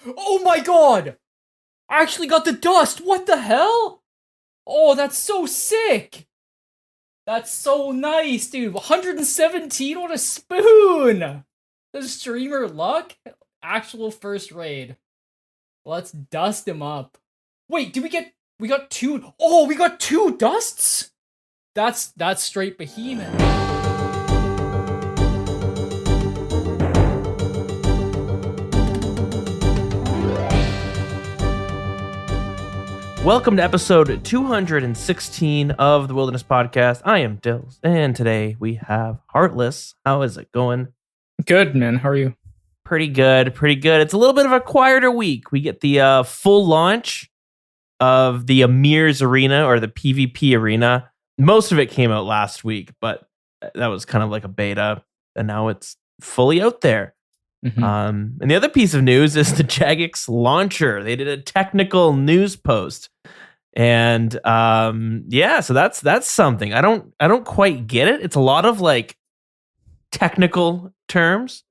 Oh my god! I actually got the dust! What the hell? Oh, that's so sick! That's so nice, dude. 117 on a spoon! The streamer luck? Actual first raid. Let's dust him up. Wait, we got two? Oh, we got two dusts? That's straight behemoth. Welcome to episode 216 of the Wilderness Podcast. I am Dills, and today we have Heartless. How is it going? Good, man. How are you? Pretty good. It's a little bit of a quieter week. We get the full launch of the Amir's Arena, or the PvP Arena. Most of it came out last week, but that was kind of like a beta, and now it's fully out there. And the other piece of news is the Jagex Launcher. They did a technical news post, and so that's something. I don't quite get it. It's a lot of like technical terms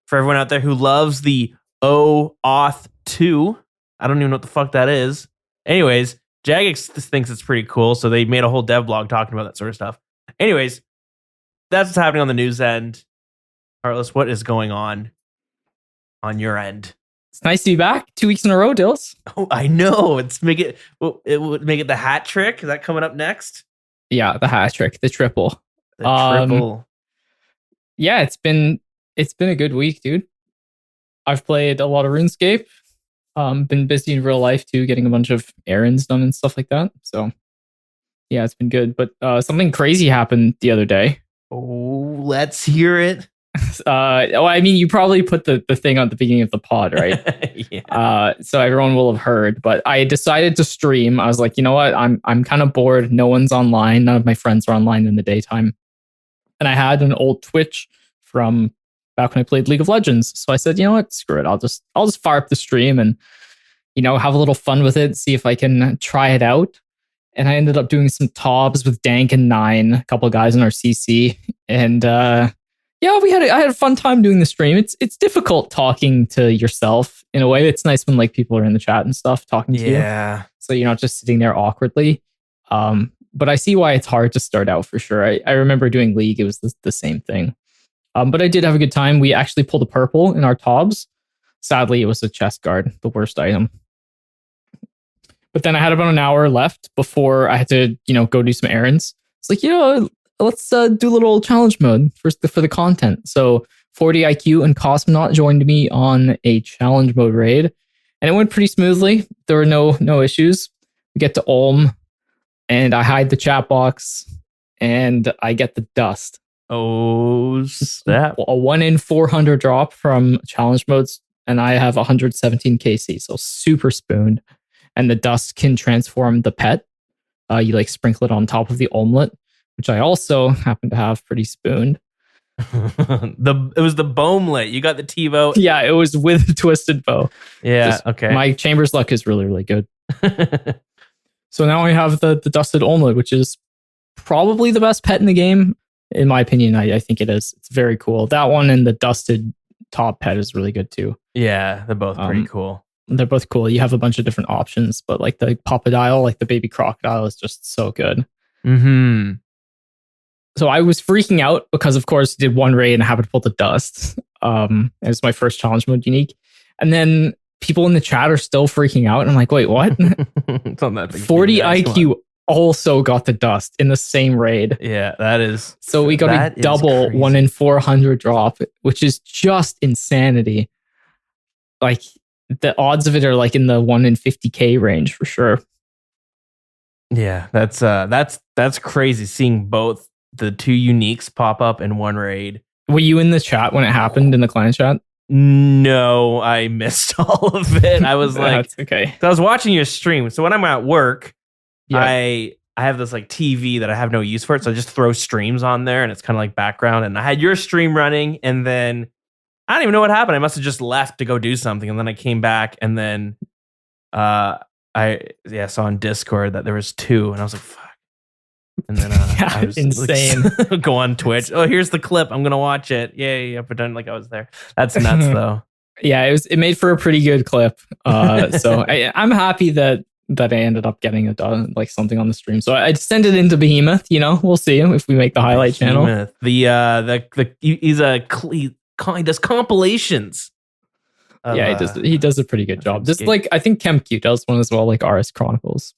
for everyone out there who loves the OAuth 2. I don't even know what the fuck that is. Anyways, Jagex thinks it's pretty cool, so they made a whole dev blog talking about that sort of stuff. Anyways, that's what's happening on the news end. Heartless, what is going on your end? It's nice to be back 2 weeks in a row, Dills. Oh, I know. It would make it the hat trick. Is that coming up next? Yeah, the hat trick, the triple. The triple. Yeah, it's been a good week, dude. I've played a lot of RuneScape. Been busy in real life too, getting a bunch of errands done and stuff like that. So yeah, it's been good. But something crazy happened the other day. Oh, let's hear it. I mean, you probably put the thing on the beginning of the pod, right? Yeah. So everyone will have heard. But I decided to stream. I was like, you know what? I'm kind of bored. No one's online. None of my friends are online in the daytime. And I had an old Twitch from back when I played League of Legends. So I said, you know what? Screw it. I'll just fire up the stream and, you know, have a little fun with it. See if I can try it out. And I ended up doing some tobs with Dank and Nine, a couple of guys in our CC, and yeah, I had a fun time doing the stream. It's difficult talking to yourself in a way. It's nice when like people are in the chat and stuff talking to you. Yeah. So you're not just sitting there awkwardly. But I see why it's hard to start out for sure. I remember doing League, it was the same thing. But I did have a good time. We actually pulled a purple in our tobs. Sadly, it was a chest guard, the worst item. But then I had about an hour left before I had to, go do some errands. It's like, let's do a little challenge mode for the content. So 40 IQ and Cosmonaut joined me on a challenge mode raid, and it went pretty smoothly. There were no issues. We get to Ulm, and I hide the chat box, and I get the dust. Oh, snap. A 1 in 400 drop from challenge modes, and I have 117 KC, so super spooned. And the dust can transform the pet. You like sprinkle it on top of the omelet, which I also happen to have pretty spooned. It was the bomelet. You got the T-bow. Yeah, it was with the twisted bow. Yeah, Just, okay. My Chamber's luck is really, really good. So now I have the dusted omelet, which is probably the best pet in the game. In my opinion, I think it is. It's very cool. That one and the dusted top pet is really good too. Yeah, they're both pretty cool. They're both cool. You have a bunch of different options, but like the Papadile, like the baby crocodile, is just so good. Mm-hmm. So I was freaking out because, of course, I did one raid and I happened to pull the dust. It was my first challenge mode unique. And then people in the chat are still freaking out. And I'm like, wait, what? It's not that big 40 IQ also got the dust in the same raid. Yeah, that is. So we got a double 1 in 400 drop, which is just insanity. Like, the odds of it are like in the 1 in 50K range for sure. Yeah, that's crazy seeing both the two uniques pop up in one raid. Were you in the chat when it happened in the client chat? No, I missed all of it. I was like, that's okay. So I was watching your stream. So when I'm at work, yeah. I have this like TV that I have no use for it. So I just throw streams on there and it's kind of like background. And I had your stream running, and then I don't even know what happened. I must have just left to go do something. And then I came back, and then I saw on Discord that there was two, and I was like, fuck. And then I was insane. Like, go on Twitch. Oh, here's the clip. I'm going to watch it. Yay. I pretend like I was there. That's nuts though. Yeah, it made for a pretty good clip. So I'm happy that I ended up getting like something on the stream. So I send it into Behemoth. We'll see if we make the highlight channel. He does compilations. Yeah, he does a pretty good job. Just like I think ChemQ does one as well, like RS Chronicles.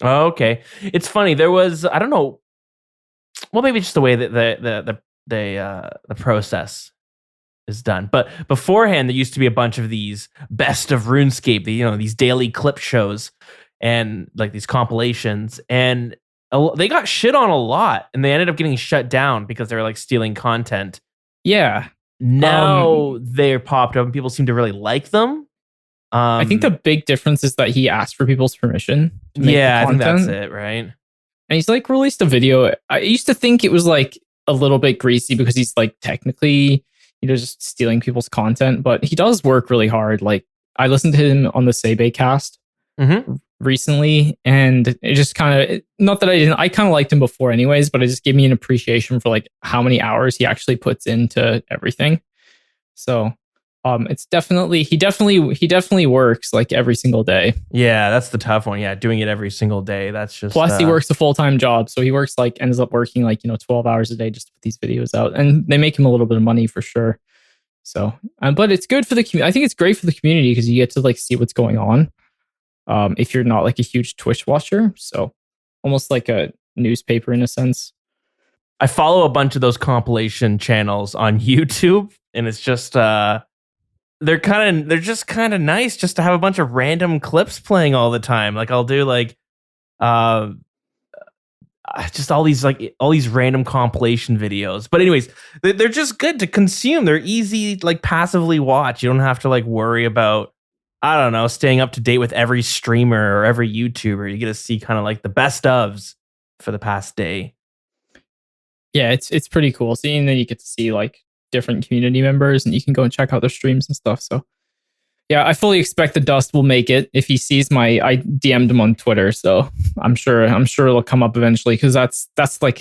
Oh, okay. It's funny. There was, I don't know. Well, maybe just the way that the process is done. But beforehand, there used to be a bunch of these best of RuneScape, these daily clip shows and like these compilations, and they got shit on a lot, and they ended up getting shut down because they were like stealing content. Yeah. Now they're popped up and people seem to really like them. I think the big difference is that he asked for people's permission to make the content. I think that's it, right? And he's like released a video. I used to think it was like a little bit greasy because he's like technically, just stealing people's content, but he does work really hard. Like I listened to him on the Sebe cast recently, and it just kind of, not that I kind of liked him before anyways, but it just gave me an appreciation for like how many hours he actually puts into everything. So it's he definitely works like every single day. Yeah, that's the tough one. Yeah, doing it every single day. That's just plus he works a full-time job, so he works ends up working 12 hours a day just to put these videos out, and they make him a little bit of money for sure. So but it's good for the community. I think it's great for the community because you get to see what's going on if you're not like a huge Twitch watcher, so almost like a newspaper in a sense. I follow a bunch of those compilation channels on YouTube, and it's just they're just kind of nice just to have a bunch of random clips playing all the time. Like I'll do just all these random compilation videos. But anyways, they're just good to consume. They're easy, passively watch. You don't have to worry about, I don't know, staying up to date with every streamer or every YouTuber. You get to see kind of the best ofs for the past day. Yeah, it's pretty cool. Seeing that you get to see different community members, and you can go and check out their streams and stuff. So yeah, I fully expect the Dust will make it. If he sees I DM'd him on Twitter, so I'm sure it'll come up eventually, because that's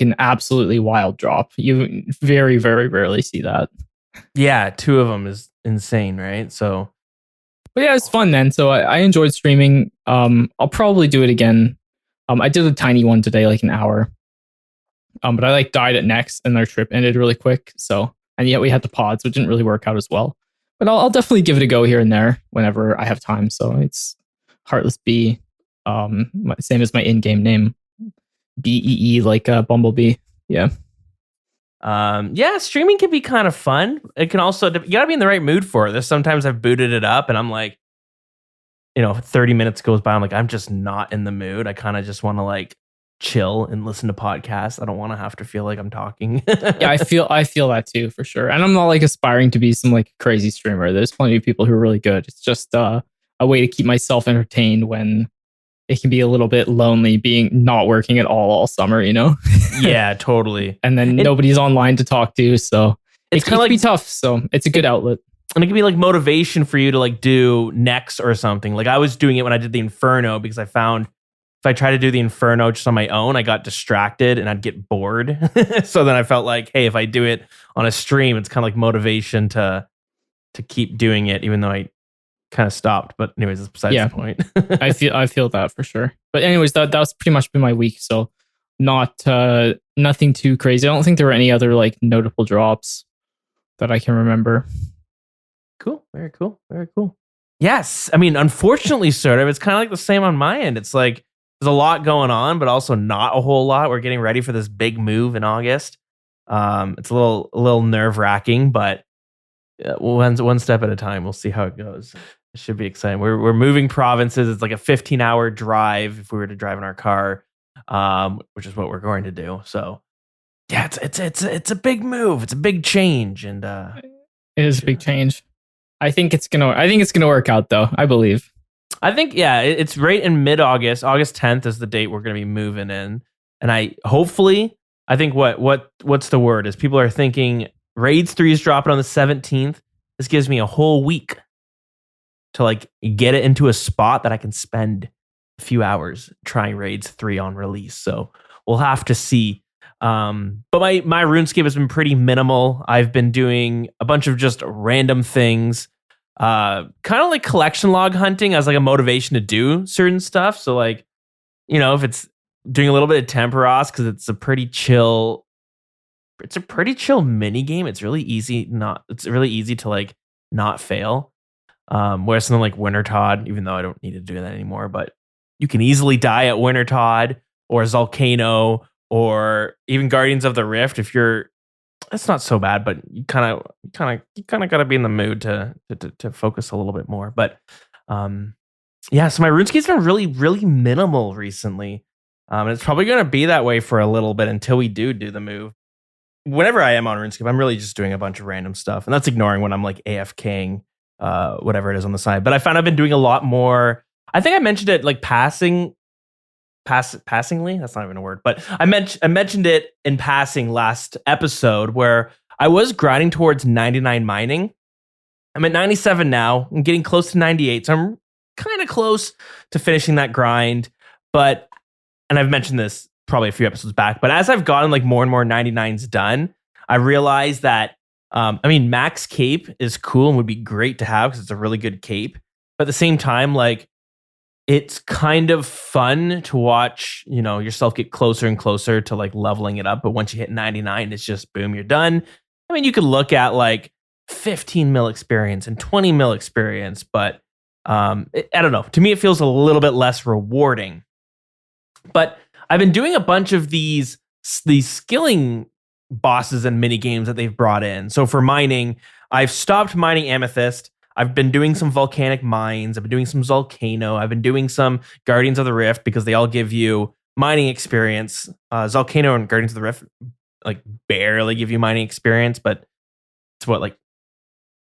an absolutely wild drop. You very, very rarely see that. Yeah, 2 of them is insane, right? So but yeah, it's fun then. So I enjoyed streaming. I'll probably do it again. I did a tiny one today, an hour. But I died at Next and their trip ended really quick. So, and yet we had the pod, so it didn't really work out as well. But I'll definitely give it a go here and there whenever I have time. So it's Heartless B, same as my in-game name, BEE, like Bumblebee. Yeah. Yeah, streaming can be kind of fun. It can also, you gotta be in the right mood for it. There's sometimes I've booted it up and I'm 30 minutes goes by. I'm I'm just not in the mood. I kind of just want to chill and listen to podcasts. I don't want to have to feel like I'm talking. Yeah, I feel that too, for sure. And I'm not aspiring to be some crazy streamer. There's plenty of people who are really good. It's just a way to keep myself entertained when it can be a little bit lonely being not working at all summer, Yeah, totally. And then nobody's online to talk to, so it's kind of be tough. So it's a good outlet. And it can be motivation for you to do Next or something. I was doing it when I did the Inferno, because I found if I tried to do the Inferno just on my own, I got distracted and I'd get bored. So then I felt hey, if I do it on a stream, it's kind of motivation to keep doing it, even though I kind of stopped. But anyways, that's besides the point. I feel that for sure. But anyways, that's pretty much been my week. So not nothing too crazy. I don't think there were any other notable drops that I can remember. Cool. Very cool. Very cool. Yes. I mean, unfortunately, sort of. It's kind of the same on my end. It's there's a lot going on, but also not a whole lot. We're getting ready for this big move in August. It's a little nerve wracking, but one step at a time. We'll see how it goes. It should be exciting. We're moving provinces. It's a 15-hour drive if we were to drive in our car, which is what we're going to do. So yeah, it's a big move. It's a big change, and it is a big change. I think it's gonna work out, though. I believe. I think, yeah, it's right in mid-August. August 10th is the date we're going to be moving in. And I think what's the word is people are thinking Raids 3 is dropping on the 17th. This gives me a whole week to get it into a spot that I can spend a few hours trying Raids 3 on release. So we'll have to see. But my RuneScape has been pretty minimal. I've been doing a bunch of just random things. kind of like collection log hunting as like a motivation to do certain stuff. So like, if it's doing a little bit of Temperos because it's a pretty chill mini game. It's really easy to like not fail. Whereas something like Winter Todd, even though I don't need to do that anymore, but you can easily die at Winter Todd or Volcano or even Guardians of the Rift. It's not so bad, but you kind of got to be in the mood to focus a little bit more. But yeah, so my RuneScape's been really, really minimal recently. And it's probably going to be that way for a little bit until we do the move. Whenever I am on RuneScape, I'm really just doing a bunch of random stuff. And that's ignoring when I'm like AFKing, whatever it is on the side. But I found I've been doing a lot more. I think I mentioned it like passingly. That's not even a word. But I mentioned it in passing last episode where I was grinding towards 99 mining. I'm at 97 now. I'm getting close to 98. So I'm kind of close to finishing that grind. And I've mentioned this probably a few episodes back, but as I've gotten like more and more 99s done, I realized that, max cape is cool and would be great to have because it's a really good cape. But at the same time, like, it's kind of fun to watch, yourself get closer and closer to like leveling it up. But once you hit 99, it's just boom, you're done. You could look at like 15 mil experience and 20 mil experience, but I don't know. To me, it feels a little bit less rewarding. But I've been doing a bunch of these skilling bosses and mini games that they've brought in. So for mining, I've stopped mining amethyst. I've been doing some volcanic mines. I've been doing some Volcano. I've been doing some Guardians of the Rift because they all give you mining experience. Volcano and Guardians of the Rift like barely give you mining experience, but it's what, like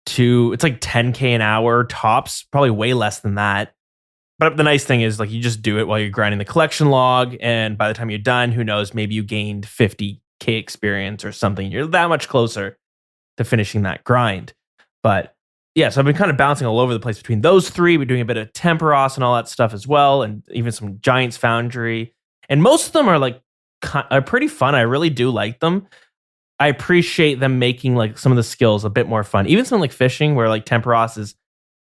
it's like 10K an hour tops, probably way less than that. But the nice thing is like you just do it while you're grinding the collection log, and by the time you're done, who knows, maybe you gained 50K experience or something. You're that much closer to finishing that grind. But yeah, so I've been kind of bouncing all over the place between those three. We're doing a bit of Temperos and all that stuff as well, and even some Giants Foundry. And most of them are pretty fun. I really do like them. I appreciate them making like some of the skills a bit more fun. Even something like fishing, where like Temperos is,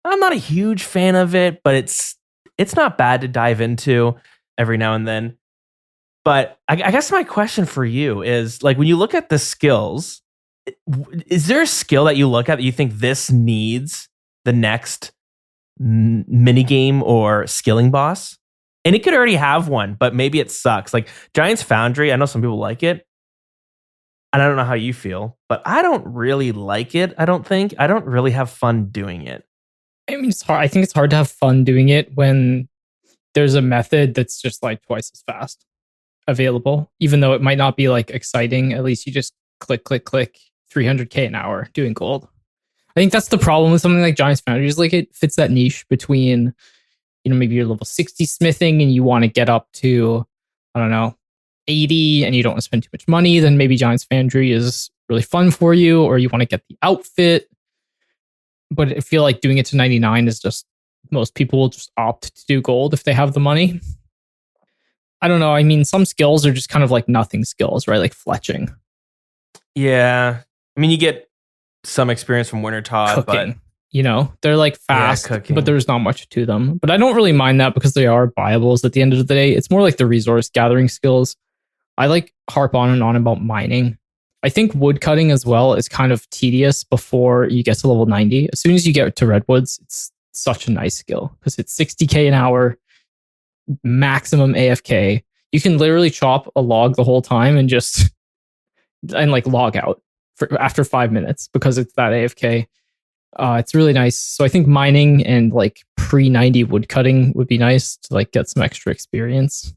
I'm not a huge fan of it, but it's not bad to dive into every now and then. But I guess my question for you is, like, when you look at the skills, is there a skill that you look at that you think this needs the next mini game or skilling boss? And it could already have one, but maybe it sucks. Like Giants Foundry, I know some people like it. And I don't know how you feel, but I don't really like it. I don't really have fun doing it. It's hard. I think it's hard to have fun doing it when there's a method that's just like twice as fast available, even though it might not be like exciting. At least you just click 300K an hour doing gold. I think that's the problem with something like Giants Foundry, is like it fits that niche between, maybe you're level 60 smithing and you want to get up to, I don't know, 80 and you don't want to spend too much money. Then maybe Giants Foundry is really fun for you, or you want to get the outfit. But I feel like doing it to 99 is just, most people will just opt to do gold if they have the money. I don't know. Some skills are just kind of like nothing skills, right? Like fletching. Yeah. You get some experience from Winter Todd, cooking, but they're like fast, cooking. But there's not much to them. But I don't really mind that because they are buyables at the end of the day. It's more like the resource gathering skills. I like harp on and on about mining. I think wood cutting as well is kind of tedious before you get to level 90. As soon as you get to redwoods, it's such a nice skill because it's 60K an hour, maximum AFK. You can literally chop a log the whole time and like log out after 5 minutes because it's that AFK. It's really nice. So I think mining and like pre-90 wood cutting would be nice to like get some extra experience.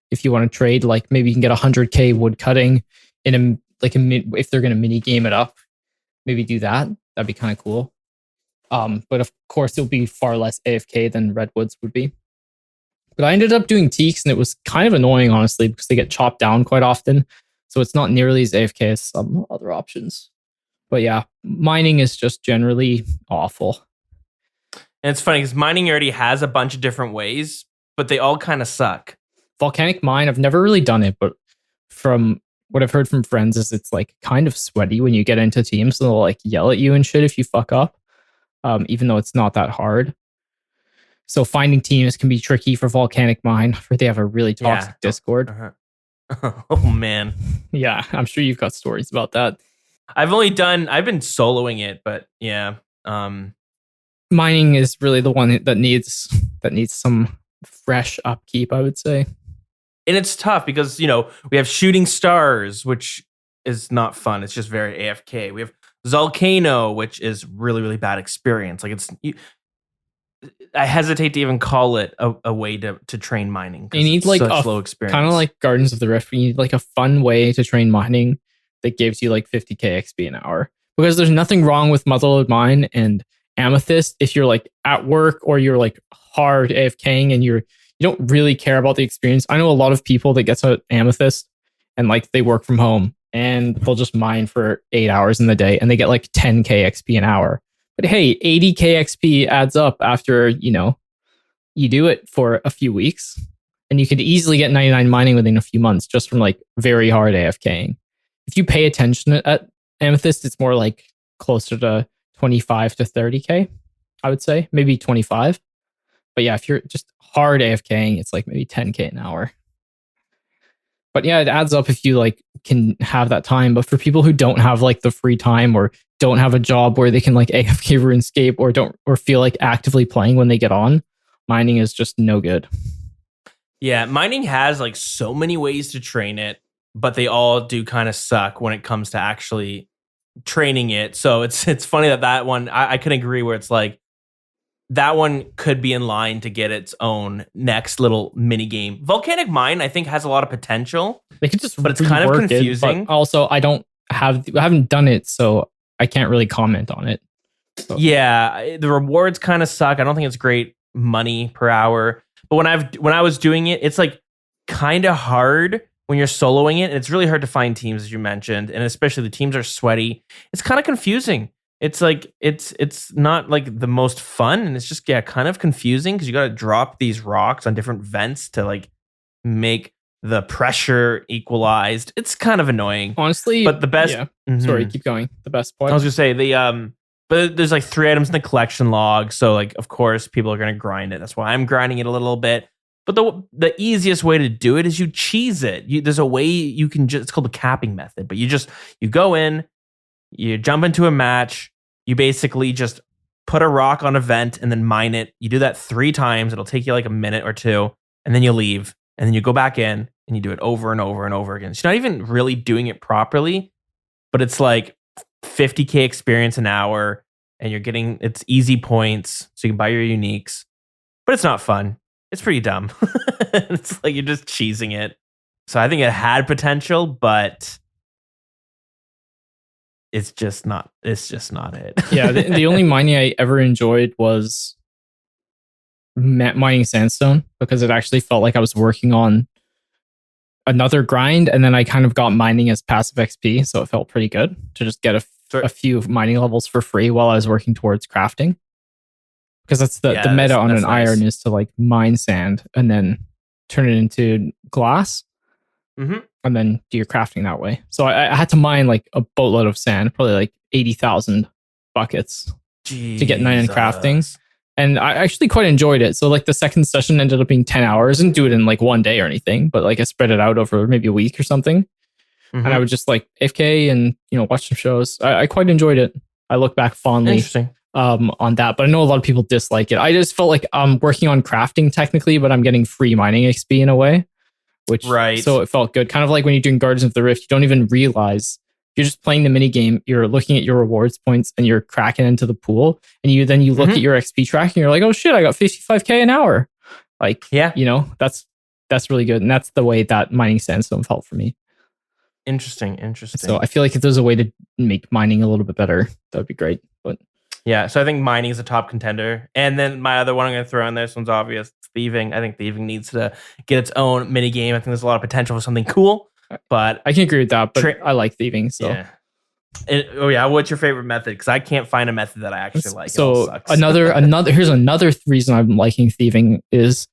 If you want to trade, like maybe you can get 100K wood cutting in if they're going to mini game it up, maybe do that. That'd be kind of cool. But of course, it'll be far less AFK than redwoods would be. But I ended up doing teaks, and it was kind of annoying, honestly, because they get chopped down quite often. So it's not nearly as AFK as some other options. But yeah, mining is just generally awful. And it's funny because mining already has a bunch of different ways, but they all kind of suck. Volcanic mine, I've never really done it, but from what I've heard from friends is it's like kind of sweaty when you get into teams, and they'll like yell at you and shit if you fuck up. even though it's not that hard. So finding teams can be tricky for Volcanic Mine, where they have a really toxic Discord. Oh man. Yeah, I'm sure you've got stories about that. I've been soloing it, but yeah. Mining is really the one that needs some fresh upkeep, I would say. And it's tough because, we have Shooting Stars, which is not fun. It's just very AFK. We have Volcano, which is really, really bad experience. Like I hesitate to even call it a way to train mining. You need like a slow experience, kind of like Gardens of the Rift. You need like a fun way to train mining that gives you like 50k XP an hour. Because there's nothing wrong with Motherlode Mine and Amethyst if you're like at work or you're like hard AFKing and you don't really care about the experience. I know a lot of people that get to Amethyst and like they work from home and they'll just mine for 8 hours in the day and they get like 10k XP an hour. But hey, 80k XP adds up after, you do it for a few weeks and you could easily get 99 mining within a few months just from like very hard AFKing. If you pay attention at Amethyst, it's more like closer to 25 to 30k, I would say, maybe 25. But yeah, if you're just hard AFKing, it's like maybe 10k an hour. But yeah, it adds up if you like can have that time. But for people who don't have like the free time or don't have a job where they can like AFK RuneScape or feel like actively playing when they get on, mining is just no good. Yeah, mining has like so many ways to train it, but they all do kind of suck when it comes to actually training it. So it's funny that one I can agree where it's like that one could be in line to get its own next little mini game. Volcanic Mine, I think, has a lot of potential. They could just, but it's kind of confusing. But also, I haven't done it, so I can't really comment on it. So. Yeah, the rewards kind of suck. I don't think it's great money per hour. But when I was doing it, it's like kind of hard when you're soloing it, and it's really hard to find teams, as you mentioned, and especially the teams are sweaty. It's kind of confusing. It's like it's not like the most fun, and it's just kind of confusing because you got to drop these rocks on different vents to like make the pressure equalized. It's kind of annoying, honestly. But the best. Yeah. Mm-hmm. Sorry, keep going. The best part. I was gonna say but there's like 3 items in the collection log, so like of course people are gonna grind it. That's why I'm grinding it a little bit. But the easiest way to do it is you cheese it. There's a way you can it's called the capping method. But you go in. You jump into a match, you basically just put a rock on a vent and then mine it. You do that 3 times. It'll take you like a minute or 2, and then you leave. And then you go back in and you do it over and over and over again. So you're not even really doing it properly, but it's like 50k experience an hour, and it's easy points, so you can buy your uniques. But it's not fun. It's pretty dumb. It's like you're just cheesing it. So I think it had potential, but it's just not it. Yeah, the only mining I ever enjoyed was mining sandstone, because it actually felt like I was working on another grind, and then I kind of got mining as passive XP, so it felt pretty good to just get a few mining levels for free while I was working towards crafting. Because that's the meta on an iron is to like mine sand and then turn it into glass. Mm-hmm. And then do your crafting that way. So I had to mine like a boatload of sand, probably like 80,000 buckets to get 9 in crafting. And I actually quite enjoyed it. So like the second session ended up being 10 hours. Didn't do it in like one day or anything, but like I spread it out over maybe a week or something. Mm-hmm. And I would just like AFK and watch some shows. I quite enjoyed it. I look back fondly on that, but I know a lot of people dislike it. I just felt like I'm working on crafting technically, but I'm getting free mining XP in a way. So it felt good. Kind of like when you're doing Gardens of the Rift, you don't even realize you're just playing the mini game. You're looking at your rewards points and you're cracking into the pool. And you look at your XP track and you're like, oh shit, I got 55k an hour. Like, that's really good. And that's the way that mining sandstone felt for me. Interesting. So I feel like if there's a way to make mining a little bit better, that would be great. But yeah, so I think mining is a top contender. And then my other one I'm going to throw in there, this one's obvious. Thieving. I think thieving needs to get its own mini game. I think there's a lot of potential for something cool, but I can agree with that. But I like thieving. So what's your favorite method? Because I can't find a method that I actually like. So here's another reason I'm liking thieving is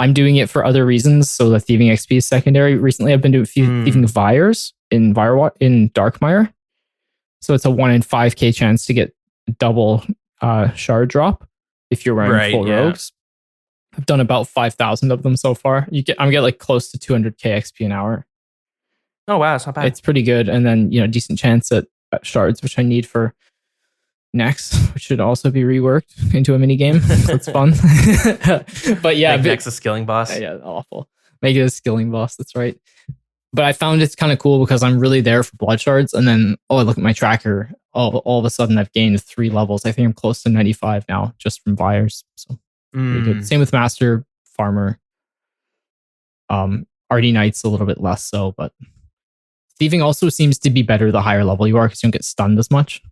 I'm doing it for other reasons. So the thieving XP is secondary. Recently, I've been doing thieving Vires in Darkmire. So it's a 1 in 5k chance to get double shard drop if you're wearing full rogues. I've done about 5,000 of them so far. I'm getting like close to 200k XP an hour. Oh wow, it's not bad. It's pretty good, and then decent chance at shards, which I need for next, which should also be reworked into a mini game. That's fun. But yeah, next a skilling boss. Yeah, awful. Make it a skilling boss. That's right. But I found it's kind of cool because I'm really there for blood shards, and then I look at my tracker. All of a sudden, I've gained 3 levels. I think I'm close to 95 now, just from buyers. So pretty good. Same with master, farmer. RD Knight's a little bit less so, but thieving also seems to be better the higher level you are because you don't get stunned as much.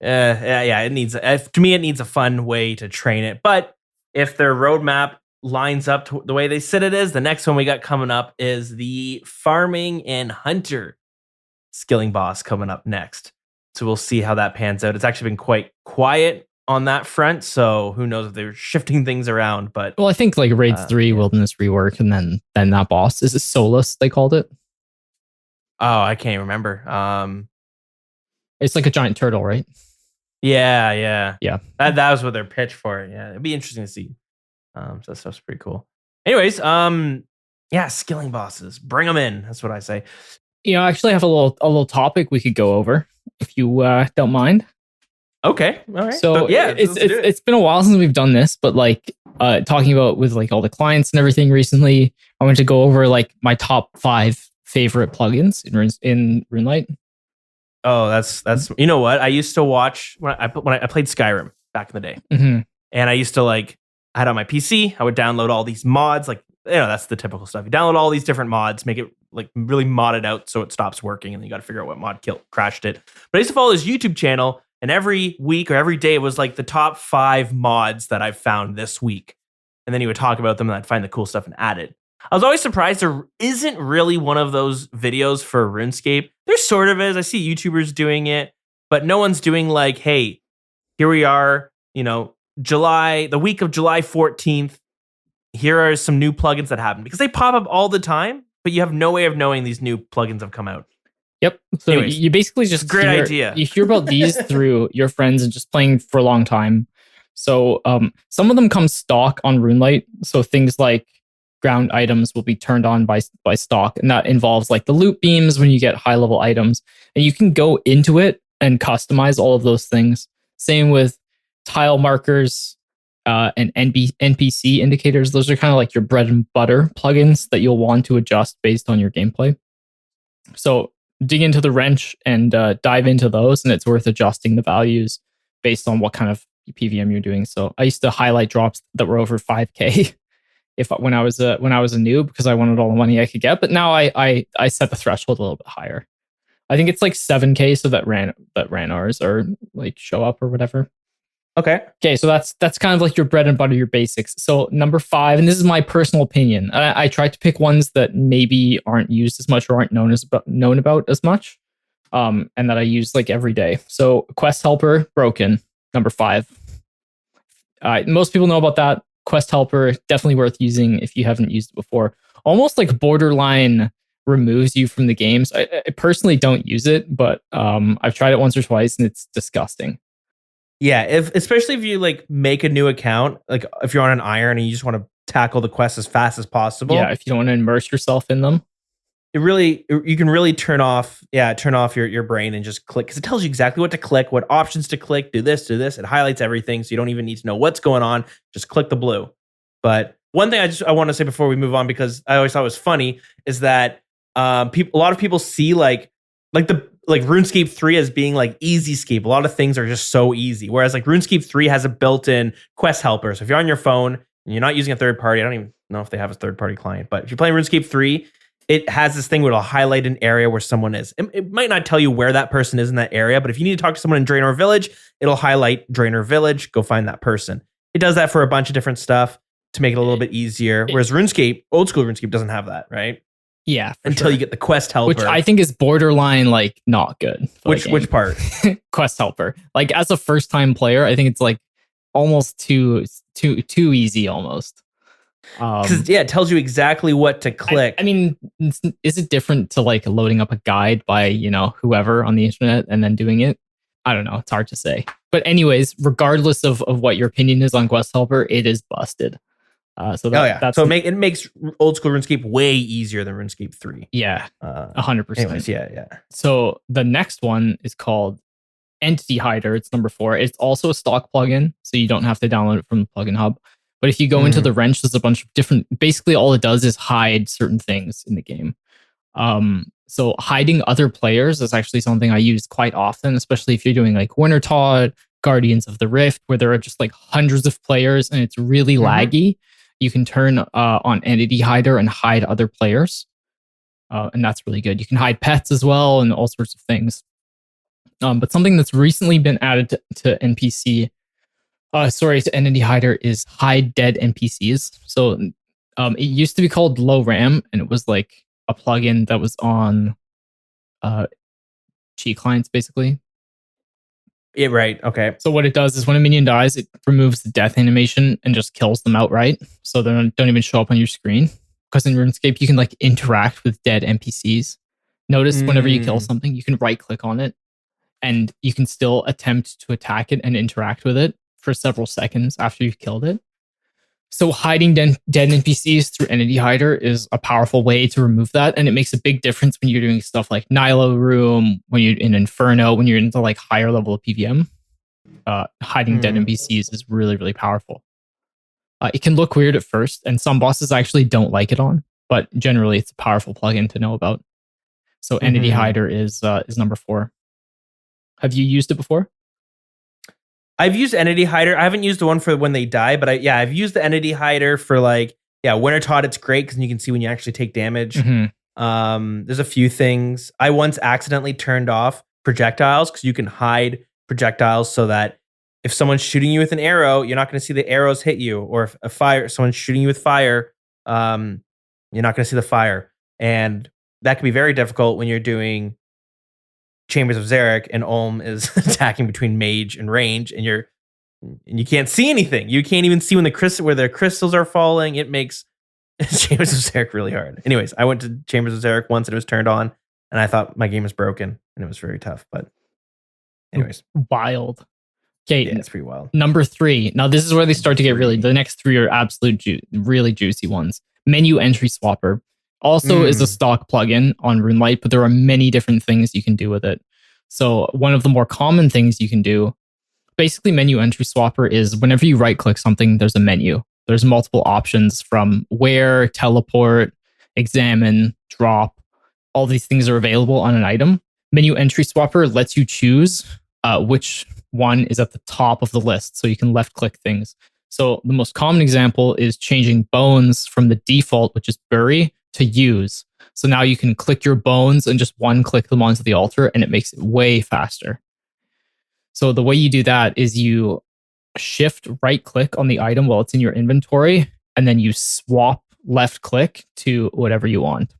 Yeah. It needs to me. It needs a fun way to train it. But if their roadmap lines up to the way they said it is, the next one we got coming up is the farming and hunter skilling boss coming up next. So we'll see how that pans out. It's actually been quite quiet on that front, so who knows if they're shifting things around. But I think like Raids 3 Wilderness rework, and then that boss is it Solus they called it. Oh, I can't remember. It's like a giant turtle, right? Yeah. That was what their pitch for it. Yeah, it'd be interesting to see. So that stuff's pretty cool. Anyways, skilling bosses, bring them in. That's what I say. I actually have a little topic we could go over if you don't mind. Okay, all right. So yeah, it's been a while since we've done this, but like talking about with like all the clients and everything recently, I wanted to go over like my top 5 favorite plugins in Runelite. Oh, that's you know what I used to watch when I played Skyrim back in the day, and I used to I had on my PC. I would download all these mods, that's the typical stuff. You download all these different mods, make it like really mod it out so it stops working, and then you got to figure out what mod crashed it. But I used to follow his YouTube channel, and every week or every day it was like the top 5 mods that I've found this week, and then he would talk about them, and I'd find the cool stuff and add it. I was always surprised there isn't really one of those videos for RuneScape. There sort of is. I see YouTubers doing it, but no one's doing like, hey, here we are, the week of July 14th. Here are some new plugins that happen, because they pop up all the time, but you have no way of knowing these new plugins have come out. Yep. So anyways, you basically just great idea. You hear about these through your friends and just playing for a long time. So some of them come stock on Runelite. So things like ground items will be turned on by stock, and that involves like the loot beams when you get high level items, and you can go into it and customize all of those things. Same with tile markers and NPC indicators. Those are kind of like your bread and butter plugins that you'll want to adjust based on your gameplay. So dig into the wrench and dive into those, and it's worth adjusting the values based on what kind of PVM you're doing. So I used to highlight drops that were over 5k when I was a noob, because I wanted all the money I could get. But now I set the threshold a little bit higher. I think it's like 7k, so that ran ours or like show up or whatever. Okay, so that's kind of like your bread and butter, your basics. So number 5, and this is my personal opinion. I tried to pick ones that maybe aren't used as much or aren't known about as much, and that I use like every day. So Quest Helper, broken, number 5. Most people know about that. Quest Helper, definitely worth using if you haven't used it before. Almost like borderline removes you from the games. I personally don't use it, but I've tried it once or twice, and it's disgusting. Yeah, especially if you like make a new account, like if you're on an iron and you just want to tackle the quests as fast as possible. Yeah, if you don't want to immerse yourself in them. You can really turn off your brain and just click, because it tells you exactly what to click, what options to click, do this. It highlights everything, so you don't even need to know what's going on. Just click the blue. But one thing I want to say before we move on, because I always thought was funny, is that a lot of people see like RuneScape 3 as being like EasyScape. A lot of things are just so easy, whereas like RuneScape 3 has a built-in quest helper. So if you're on your phone and you're not using a third party, I don't even know if they have a third party client, but if you're playing RuneScape 3, it has this thing where it'll highlight an area where someone is. It might not tell you where that person is in that area, but if you need to talk to someone in Draenor Village, it'll highlight Draenor Village, go find that person. It does that for a bunch of different stuff to make it a little bit easier. Whereas RuneScape, old school RuneScape, doesn't have that, right? Yeah. Until you get the quest helper. Which I think is borderline like not good. Which part? Quest helper. Like as a first time player, I think it's like almost too easy almost. Because it tells you exactly what to click. I mean, is it different to like loading up a guide by whoever on the internet and then doing it? I don't know. It's hard to say. But anyways, regardless of what your opinion is on Quest Helper, it is busted. That's so it makes old school RuneScape way easier than RuneScape 3. Yeah, 100%. Anyways, yeah. So the next one is called Entity Hider. It's number 4. It's also a stock plugin, so you don't have to download it from the plugin hub. But if you go into the wrench, there's a bunch of different. Basically, all it does is hide certain things in the game. So hiding other players is actually something I use quite often, especially if you're doing like Wintertod, Guardians of the Rift, where there are just like hundreds of players and it's really laggy. You can turn on Entity Hider and hide other players. And that's really good. You can hide pets as well and all sorts of things. But something that's recently been added to NPC, to Entity Hider is hide dead NPCs. So it used to be called Low RAM, and it was like a plugin that was on cheat clients, basically. Yeah, right. Okay. So what it does is when a minion dies, it removes the death animation and just kills them outright. So they don't even show up on your screen. Because in RuneScape, you can like interact with dead NPCs. Notice whenever you kill something, you can right click on it and you can still attempt to attack it and interact with it for several seconds after you've killed it. So hiding dead NPCs through Entity Hider is a powerful way to remove that. And it makes a big difference when you're doing stuff like Nilo Room, when you're in Inferno, when you're into like higher level of PVM. Hiding dead NPCs is really, really powerful. It can look weird at first, and some bosses actually don't like it on, but generally it's a powerful plugin to know about. So Entity Hider is number 4. Have you used it before? I've used Entity Hider. I haven't used the one for when they die, but I've used the Entity Hider for like, Wintertod. It's great because you can see when you actually take damage. There's a few things. I once accidentally turned off projectiles because you can hide projectiles so that if someone's shooting you with an arrow, you're not going to see the arrows hit you. Or if someone's shooting you with fire, you're not going to see the fire. And that can be very difficult when you're doing Chambers of Xeric and Ulm is attacking between mage and range, and you can't see anything. You can't even see when where the crystals are falling. It makes Chambers of Xeric really hard. Anyways, I went to Chambers of Xeric once and it was turned on, and I thought my game was broken, and it was very tough. But anyways, wild. Okay, yeah, it's pretty wild. Number 3. Now this is where they start to get really. The next 3 are absolute really juicy ones. Menu Entry Swapper. Also is a stock plugin on Runelite, but there are many different things you can do with it. So one of the more common things you can do, basically Menu Entry Swapper is whenever you right click something, there's a menu. There's multiple options from where, teleport, examine, drop. All these things are available on an item. Menu Entry Swapper lets you choose which one is at the top of the list. So you can left click things. So the most common example is changing bones from the default, which is bury, to use. So now you can click your bones and just one click them onto the altar, and it makes it way faster. So the way you do that is you shift right click on the item while it's in your inventory, and then you swap left click to whatever you want.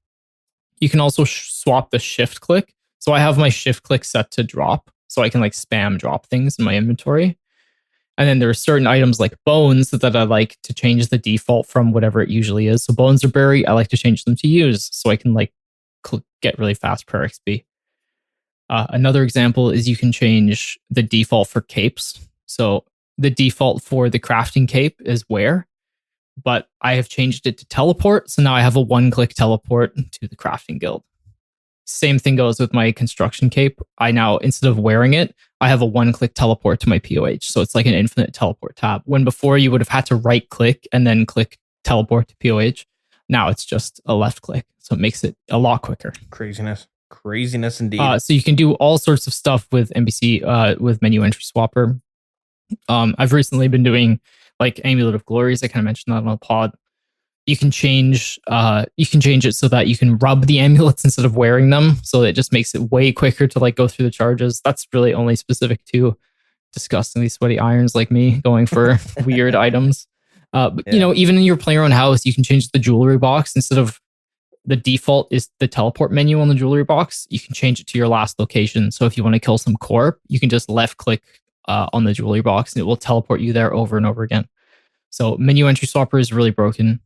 You can also swap the shift click. So I have my shift click set to drop, so I can like spam drop things in my inventory. And then there are certain items like bones that I like to change the default from whatever it usually is. So bones are bury. I like to change them to use so I can like get really fast per XP. Another example is you can change the default for capes. So the default for the crafting cape is wear, but I have changed it to teleport. So now I have a one-click teleport to the crafting guild. Same thing goes with my construction cape. I now, instead of wearing it, I have a one-click teleport to my POH. So it's like an infinite teleport tab. When before you would have had to right-click and then click teleport to POH. Now it's just a left click. So it makes it a lot quicker. Craziness indeed. So you can do all sorts of stuff with NPC, with Menu Entry Swapper. I've recently been doing like Amulet of Glories. I kind of mentioned that on the pod. You can change it so that you can rub the amulets instead of wearing them. So it just makes it way quicker to like go through the charges. That's really only specific to disgustingly sweaty irons like me going for weird items. But you know, even in your player own house, you can change the jewelry box. Instead of the default is the teleport menu on the jewelry box, you can change it to your last location. So if you want to kill some corp, you can just left click on the jewelry box and it will teleport you there over and over again. So Menu Entry Swapper is really broken.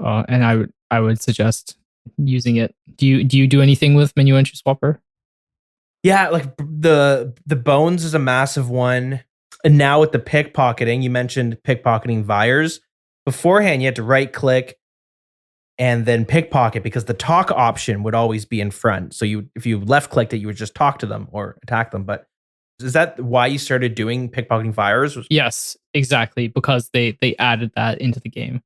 And I would suggest using it. Do you do anything with Menu Entry Swapper? Yeah, like the bones is a massive one. And now with the pickpocketing, you mentioned pickpocketing Vires. Beforehand, you had to right click and then pickpocket because the talk option would always be in front. So if you left clicked it, you would just talk to them or attack them. But is that why you started doing pickpocketing Vires? Yes, exactly, because they added that into the game.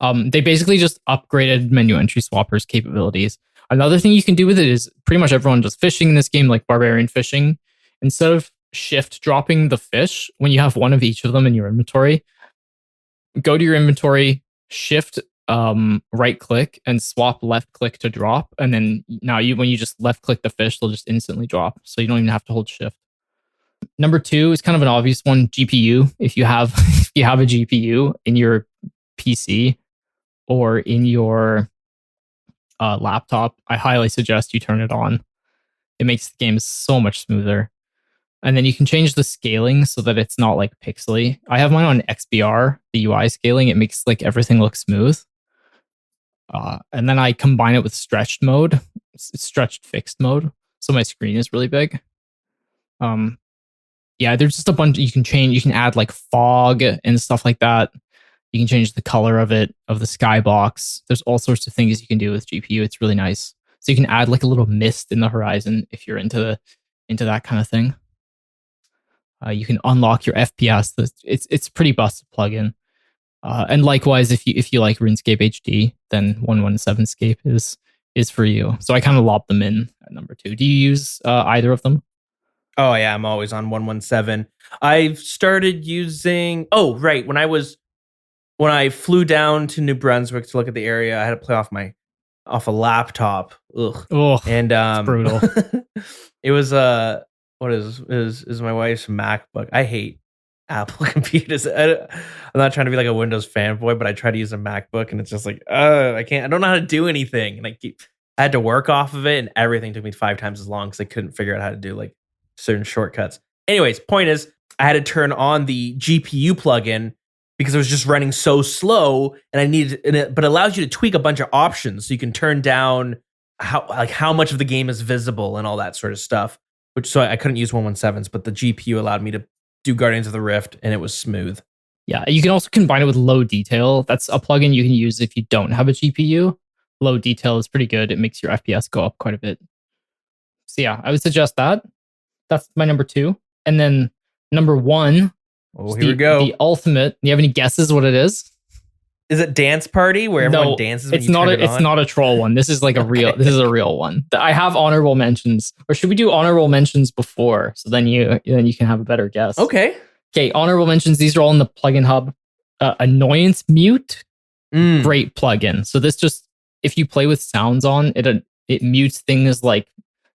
They basically just upgraded menu entry swapper's capabilities. Another thing you can do with it is pretty much everyone does fishing in this game, like barbarian fishing. Instead of shift dropping the fish when you have one of each of them in your inventory, go to your inventory, shift right click and swap left click to drop, and then now when you just left click the fish, they'll just instantly drop, so you don't even have to hold shift. Number two is kind of an obvious one: GPU. If you have if you have a GPU in your PC or in your laptop, I highly suggest you turn it on. It makes the game so much smoother. And then you can change the scaling so that it's not like pixely. I have mine on XBR, the UI scaling. It makes like everything look smooth. And then I combine it with stretched mode, stretched fixed mode. So my screen is really big. Yeah, there's just a bunch you can change. You can add like fog and stuff like that. You can change the color of it, of the skybox. There's all sorts of things you can do with GPU. It's really nice. So you can add like a little mist in the horizon if you're into that kind of thing. You can unlock your FPS. It's pretty busted plugin. And likewise, if you like RuneScape HD, then 117scape is for you. So I kind of lobbed them in at number 2. Do you use either of them? Oh yeah, I'm always on 117. I've started using. Oh right, when I flew down to New Brunswick to look at the area, I had to play off a laptop. Ugh. Oh, and it's brutal. It was what is my wife's MacBook. I hate Apple computers. I'm not trying to be like a Windows fanboy, but I try to use a MacBook and it's just like, I can't. I don't know how to do anything, and I had to work off of it, and everything took me 5 times as long because I couldn't figure out how to do like certain shortcuts. Anyways, point is, I had to turn on the GPU plugin because it was just running so slow, and I needed, but it allows you to tweak a bunch of options so you can turn down how much of the game is visible and all that sort of stuff. So I couldn't use 117s, but the GPU allowed me to do Guardians of the Rift, and it was smooth. Yeah, you can also combine it with low detail. That's a plugin you can use if you don't have a GPU. Low detail is pretty good. It makes your FPS go up quite a bit. So yeah, I would suggest that. That's my number 2. And then number 1. Oh, here we go. The ultimate. You have any guesses what it is? Is it Dance Party where everyone dances? It's not a troll one. This is like a real. This is a real one. I have honorable mentions, or should we do honorable mentions before? So then you can have a better guess. Okay. Honorable mentions. These are all in the plugin hub. Annoyance Mute, great plugin. So this just, if you play with sounds on it, it mutes things like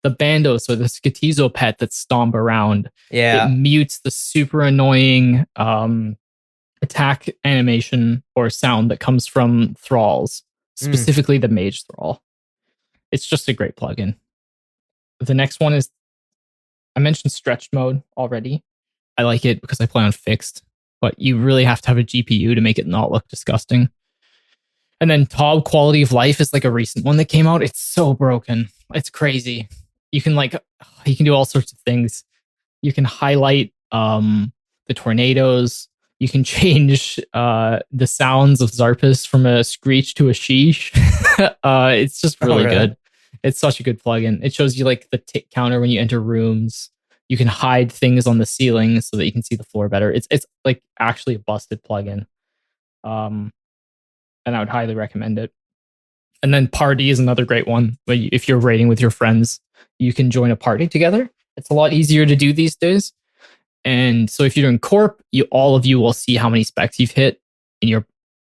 the Bandos or the Skatizo pet that stomp around. Yeah. It mutes the super annoying attack animation or sound that comes from thralls, specifically the mage thrall. It's just a great plugin. The next one is, I mentioned stretched mode already. I like it because I play on fixed, but you really have to have a GPU to make it not look disgusting. And then Tob Quality of Life is like a recent one that came out. It's so broken. It's crazy. You can do all sorts of things. You can highlight the tornadoes. You can change the sounds of Zarpus from a screech to a sheesh. It's just really good. It's such a good plugin. It shows you like the tick counter when you enter rooms. You can hide things on the ceiling so that you can see the floor better. It's like actually a busted plugin. And I would highly recommend it. And then Party is another great one. If you're raiding with your friends, you can join a party together. It's a lot easier to do these days. And so if you're doing Corp, all of you will see how many specs you've hit in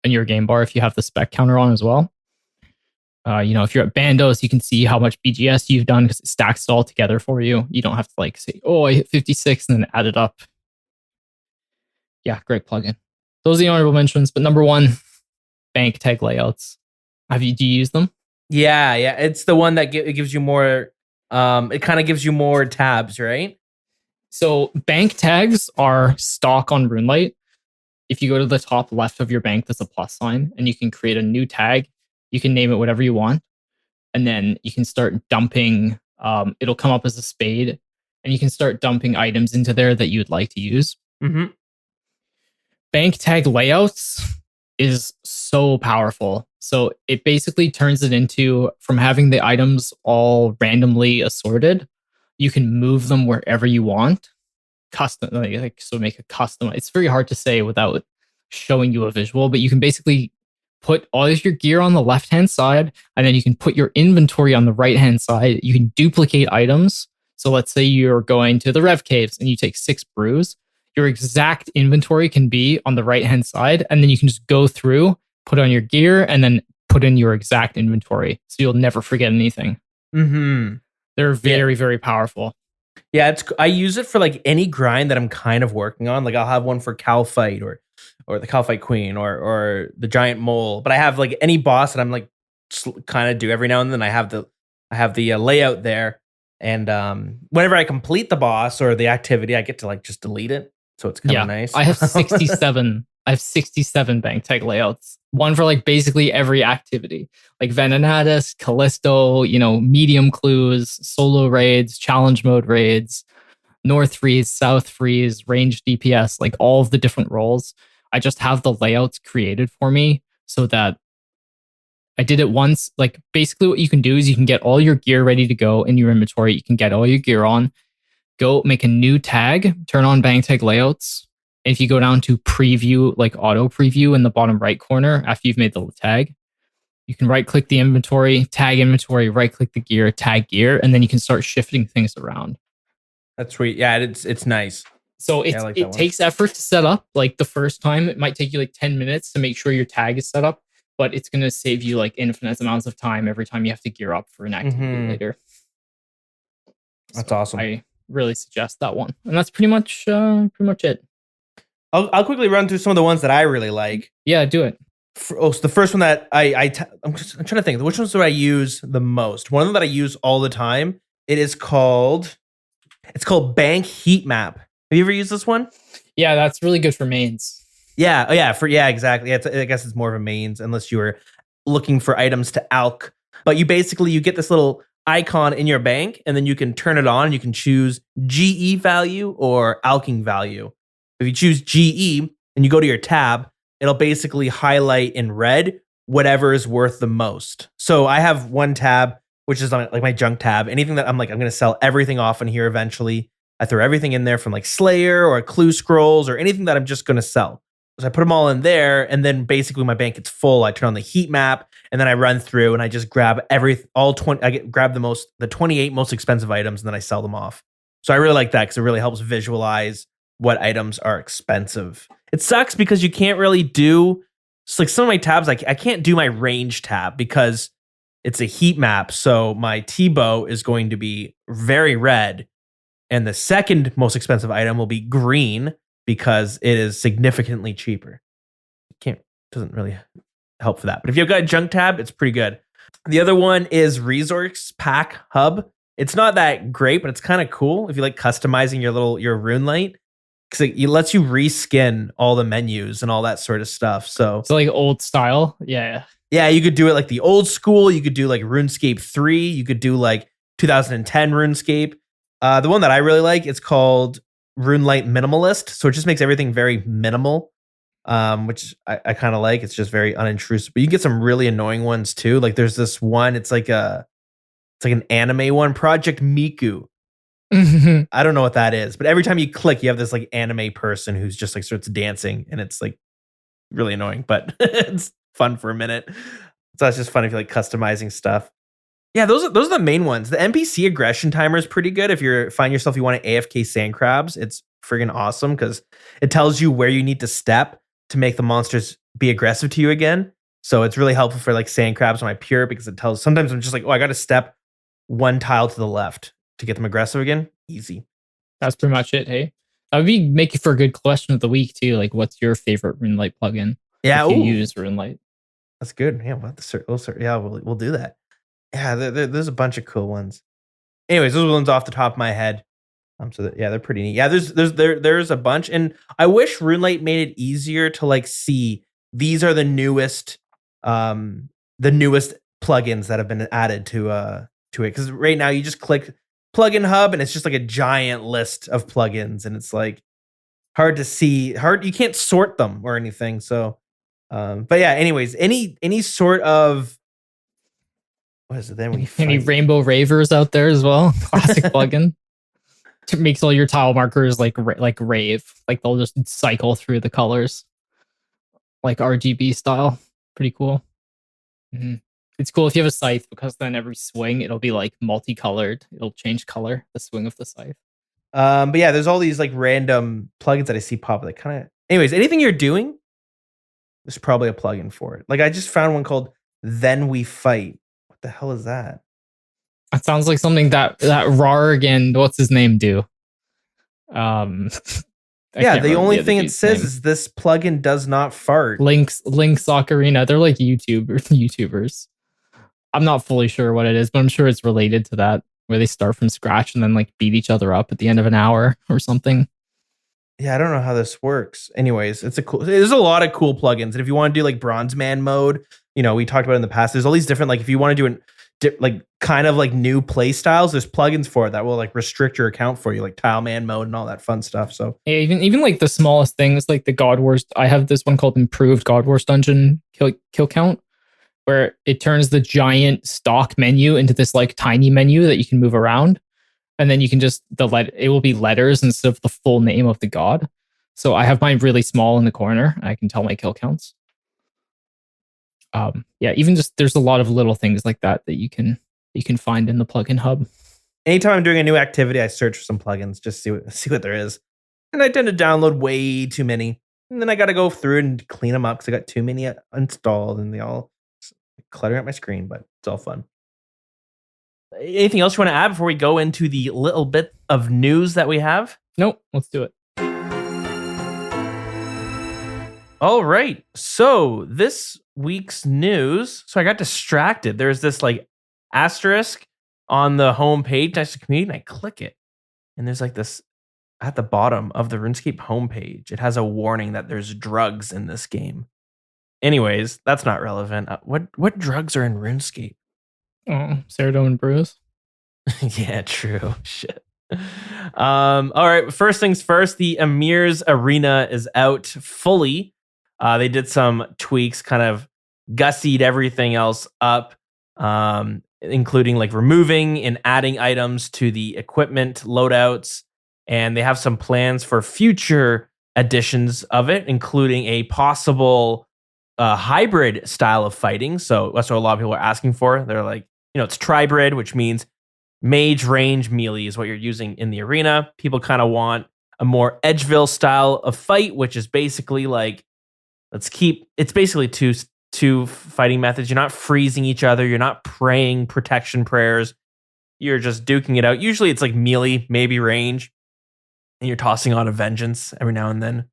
your game bar if you have the spec counter on as well. If you're at Bandos, you can see how much BGS you've done because it stacks it all together for you. You don't have to like say, oh, I hit 56 and then add it up. Yeah, great plugin. Those are the honorable mentions. But number 1, bank tag layouts. Do you use them? Yeah. It's the one that it gives you more. It kind of gives you more tabs, right? So bank tags are stock on Runelite. If you go to the top left of your bank, there's a plus sign, and you can create a new tag. You can name it whatever you want, and then you can start dumping it'll come up as a spade, and you can start dumping items into there that you'd like to use. Mm-hmm. Bank tag layouts is so powerful. So it basically turns it into, from having the items all randomly assorted, you can move them wherever you want. Custom, like so make a custom. It's very hard to say without showing you a visual, but you can basically put all of your gear on the left hand side, and then you can put your inventory on the right hand side. You can duplicate items. So let's say you're going to the Rev Caves and you take 6 brews. Your exact inventory can be on the right hand side, and then you can just go through, put on your gear, and then put in your exact inventory. So you'll never forget anything. Mm-hmm. They're very, very powerful. Yeah, I use it for like any grind that I'm kind of working on. Like I'll have one for Cal Fight or the Cal Fight Queen or the Giant Mole. But I have like any boss that I'm like kind of do every now and then. I have the layout there, and whenever I complete the boss or the activity, I get to like just delete it. So it's kind of nice. I have 67. I have 67 bank tag layouts. One for like basically every activity, like Venenatus, Callisto, medium clues, solo raids, challenge mode raids, North Freeze, South Freeze, range DPS, like all of the different roles. I just have the layouts created for me so that I did it once. Like basically what you can do is you can get all your gear ready to go in your inventory. You can get all your gear on, go make a new tag, turn on bank tag layouts. If you go down to preview, like auto preview in the bottom right corner, after you've made the tag, you can right click the inventory, tag inventory, right click the gear, tag gear, and then you can start shifting things around. That's sweet. Yeah, it's nice. So it takes effort to set up. Like the first time, it might take you like 10 minutes to make sure your tag is set up, but it's going to save you like infinite amounts of time every time you have to gear up for an activity later. That's awesome. I really suggest that one. And that's pretty much it. I'll quickly run through some of the ones that I really like. Yeah, do it. So the first one that I'm trying to think, which ones do I use the most? One of them that I use all the time. It's called Bank Heat Map. Have you ever used this one? Yeah, that's really good for mains. Yeah. Oh, yeah. Exactly. I guess it's more of a mains unless you were looking for items to alch. But you get this little icon in your bank, and then you can turn it on. And you can choose GE value or alching value. If you choose GE and you go to your tab, it'll basically highlight in red whatever is worth the most. So I have one tab, which is like my junk tab. Anything that I'm going to sell everything off in here eventually. I throw everything in there from like Slayer or Clue Scrolls or anything that I'm just going to sell. So I put them all in there, and then basically my bank gets full. I turn on the heat map, and then I run through and I just grab grab the 28 most expensive items, and then I sell them off. So I really like that because it really helps visualize what items are expensive. It sucks because you can't really do, like some of my tabs, I can't do my range tab because it's a heat map. So my T-bow is going to be very red, and the second most expensive item will be green because it is significantly cheaper. Doesn't really help for that. But if you've got a junk tab, it's pretty good. The other one is Resource Pack Hub. It's not that great, but it's kind of cool if you like customizing your Runelite, because it lets you reskin all the menus and all that sort of stuff. So like old style. Yeah, you could do it like the old school. You could do like RuneScape 3. You could do like 2010 RuneScape. The one that I really like, it's called Runelite Minimalist. So it just makes everything very minimal, which I kind of like. It's just very unintrusive. But you can get some really annoying ones too. Like there's this one. It's like an anime one, Project Miku. I don't know what that is, but every time you click, you have this like anime person who's just like starts dancing, and it's like really annoying, but it's fun for a minute. So that's just fun if you like customizing stuff. Yeah, those are the main ones. The NPC aggression timer is pretty good if you find yourself you want to AFK sand crabs. It's friggin' awesome because it tells you where you need to step to make the monsters be aggressive to you again. So it's really helpful for like sand crabs on my pure, because it tells. Sometimes I'm just like, I got to step one tile to the left to get them aggressive again. Easy. That's pretty much it. Hey, that would be making for a good question of the week too. Like, what's your favorite Runelite plugin? Yeah, if you use Runelite. That's good. Yeah, we'll do that. Yeah, there's a bunch of cool ones. Anyways, those are ones off the top of my head. They're pretty neat. Yeah, there's a bunch, and I wish Runelite made it easier to like see these are the newest plugins that have been added to to it, because right now you just click plugin hub and it's just like a giant list of plugins, and it's like hard to see, you can't sort them or anything. So but yeah, anyways, any sort of, what is it then when you Any fight? Rainbow Ravers out there as well? Classic plugin. It makes all your tile markers like rave. Like they'll just cycle through the colors, like RGB style. Pretty cool. Mm-hmm. It's cool if you have a scythe, because then every swing it'll be like multicolored. It'll change color, the swing of the scythe. But yeah, there's all these like random plugins that I see pop that kind of. Anyways, anything you're doing, there's probably a plugin for it. Like I just found one called "Then We Fight." What the hell is that? That sounds like something that Rarg and what's his name do. Yeah, the only thing it says is this plugin does not fart. Link's Ocarina. They're like YouTubers. I'm not fully sure what it is, but I'm sure it's related to that, where they start from scratch and then like beat each other up at the end of an hour or something. Yeah, I don't know how this works. Anyways, there's a lot of cool plugins. And if you want to do like Bronze Man mode, we talked about it in the past, there's all these different, like if you want to do like kind of like new play styles, there's plugins for it that will like restrict your account for you, like Tile Man mode and all that fun stuff. So yeah, even like the smallest things, like the God Wars. I have this one called Improved God Wars Dungeon kill count, where it turns the giant stock menu into this like tiny menu that you can move around, and then you can just it will be letters instead of the full name of the god. So I have mine really small in the corner. I can tell my kill counts. Yeah, even just there's a lot of little things like that you can find in the plugin hub. Anytime I'm doing a new activity, I search for some plugins, just see what there is. And I tend to download way too many. And then I got to go through and clean them up because I got too many installed and they all clutter up my screen, but it's all fun. Anything else you want to add before we go into the little bit of news that we have? Nope, let's do it. All right. So this week's news. So I got distracted. There's this like asterisk on the home page next to community, and I click it. And there's like this at the bottom of the RuneScape homepage. It has a warning that there's drugs in this game. Anyways, that's not relevant. What drugs are in RuneScape? Oh, Cerato brews. Yeah, true. Shit. All right. First things first, the Amir's Arena is out fully. They did some tweaks, kind of gussied everything else up, including like removing and adding items to the equipment loadouts. And they have some plans for future editions of it, including a possible hybrid style of fighting. So that's what a lot of people are asking for. They're like, it's tribrid, which means mage range melee is what you're using in the arena. People kind of want a more Edgeville style of fight, which is basically like, it's basically two fighting methods. You're not freezing each other. You're not praying protection prayers. You're just duking it out. Usually it's like melee, maybe range, and you're tossing on a vengeance every now and then.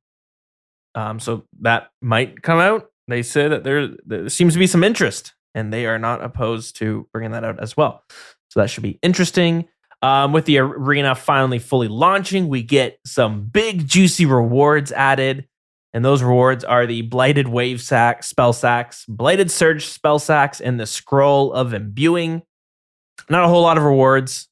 So that might come out. They say that there seems to be some interest, and they are not opposed to bringing that out as well. So that should be interesting. With the arena finally fully launching, we get some big juicy rewards added. And those rewards are the Blighted Wave Sack spell sacks, Blighted Surge spell sacks, and the Scroll of Imbuing. Not a whole lot of rewards.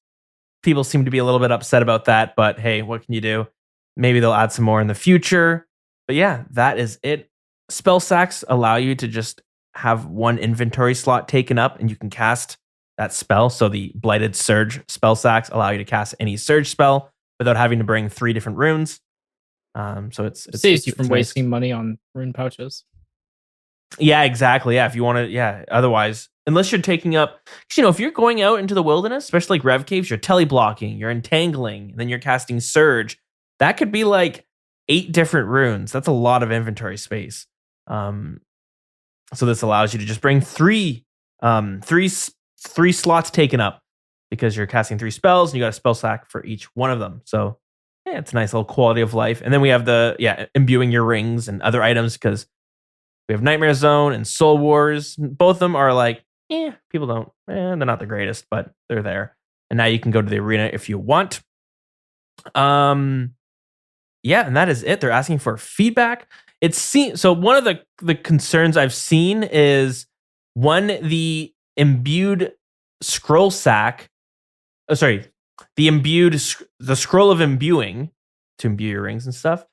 People seem to be a little bit upset about that, but hey, what can you do? Maybe they'll add some more in the future. But yeah, that is it. Spell sacks allow you to just have one inventory slot taken up and you can cast that spell. So the Blighted Surge spell sacks allow you to cast any surge spell without having to bring 3 different runes. So it saves you from wasting money on rune pouches. Yeah, exactly. Yeah, if you want to, otherwise, unless you're taking up, if you're going out into the wilderness, especially like rev caves, you're teleblocking, you're entangling, and then you're casting surge. That could be like 8 different runes. That's a lot of inventory space. So this allows you to just bring three slots taken up because you're casting 3 spells and you got a spell sack for each one of them. So yeah, it's a nice little quality of life. And then we have the imbuing your rings and other items because we have Nightmare Zone and Soul Wars. Both of them are like, people don't, they're not the greatest, but they're there. And now you can go to the arena if you want. And that is it. They're asking for feedback. So one of the concerns I've seen is the imbued scroll sack. Oh, sorry, the scroll of imbuing to imbue your rings and stuff.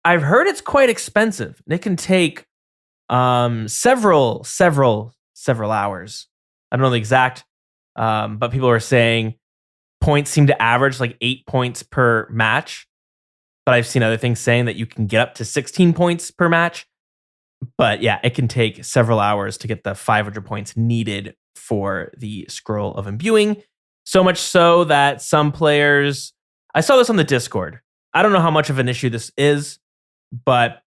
I've heard it's quite expensive. And it can take several hours. I don't know the exact, but people are saying points seem to average like 8 points per match. But I've seen other things saying that you can get up to 16 points per match. But yeah, it can take several hours to get the 500 points needed for the scroll of imbuing. So much so that some players, I saw this on the Discord. I don't know how much of an issue this is, but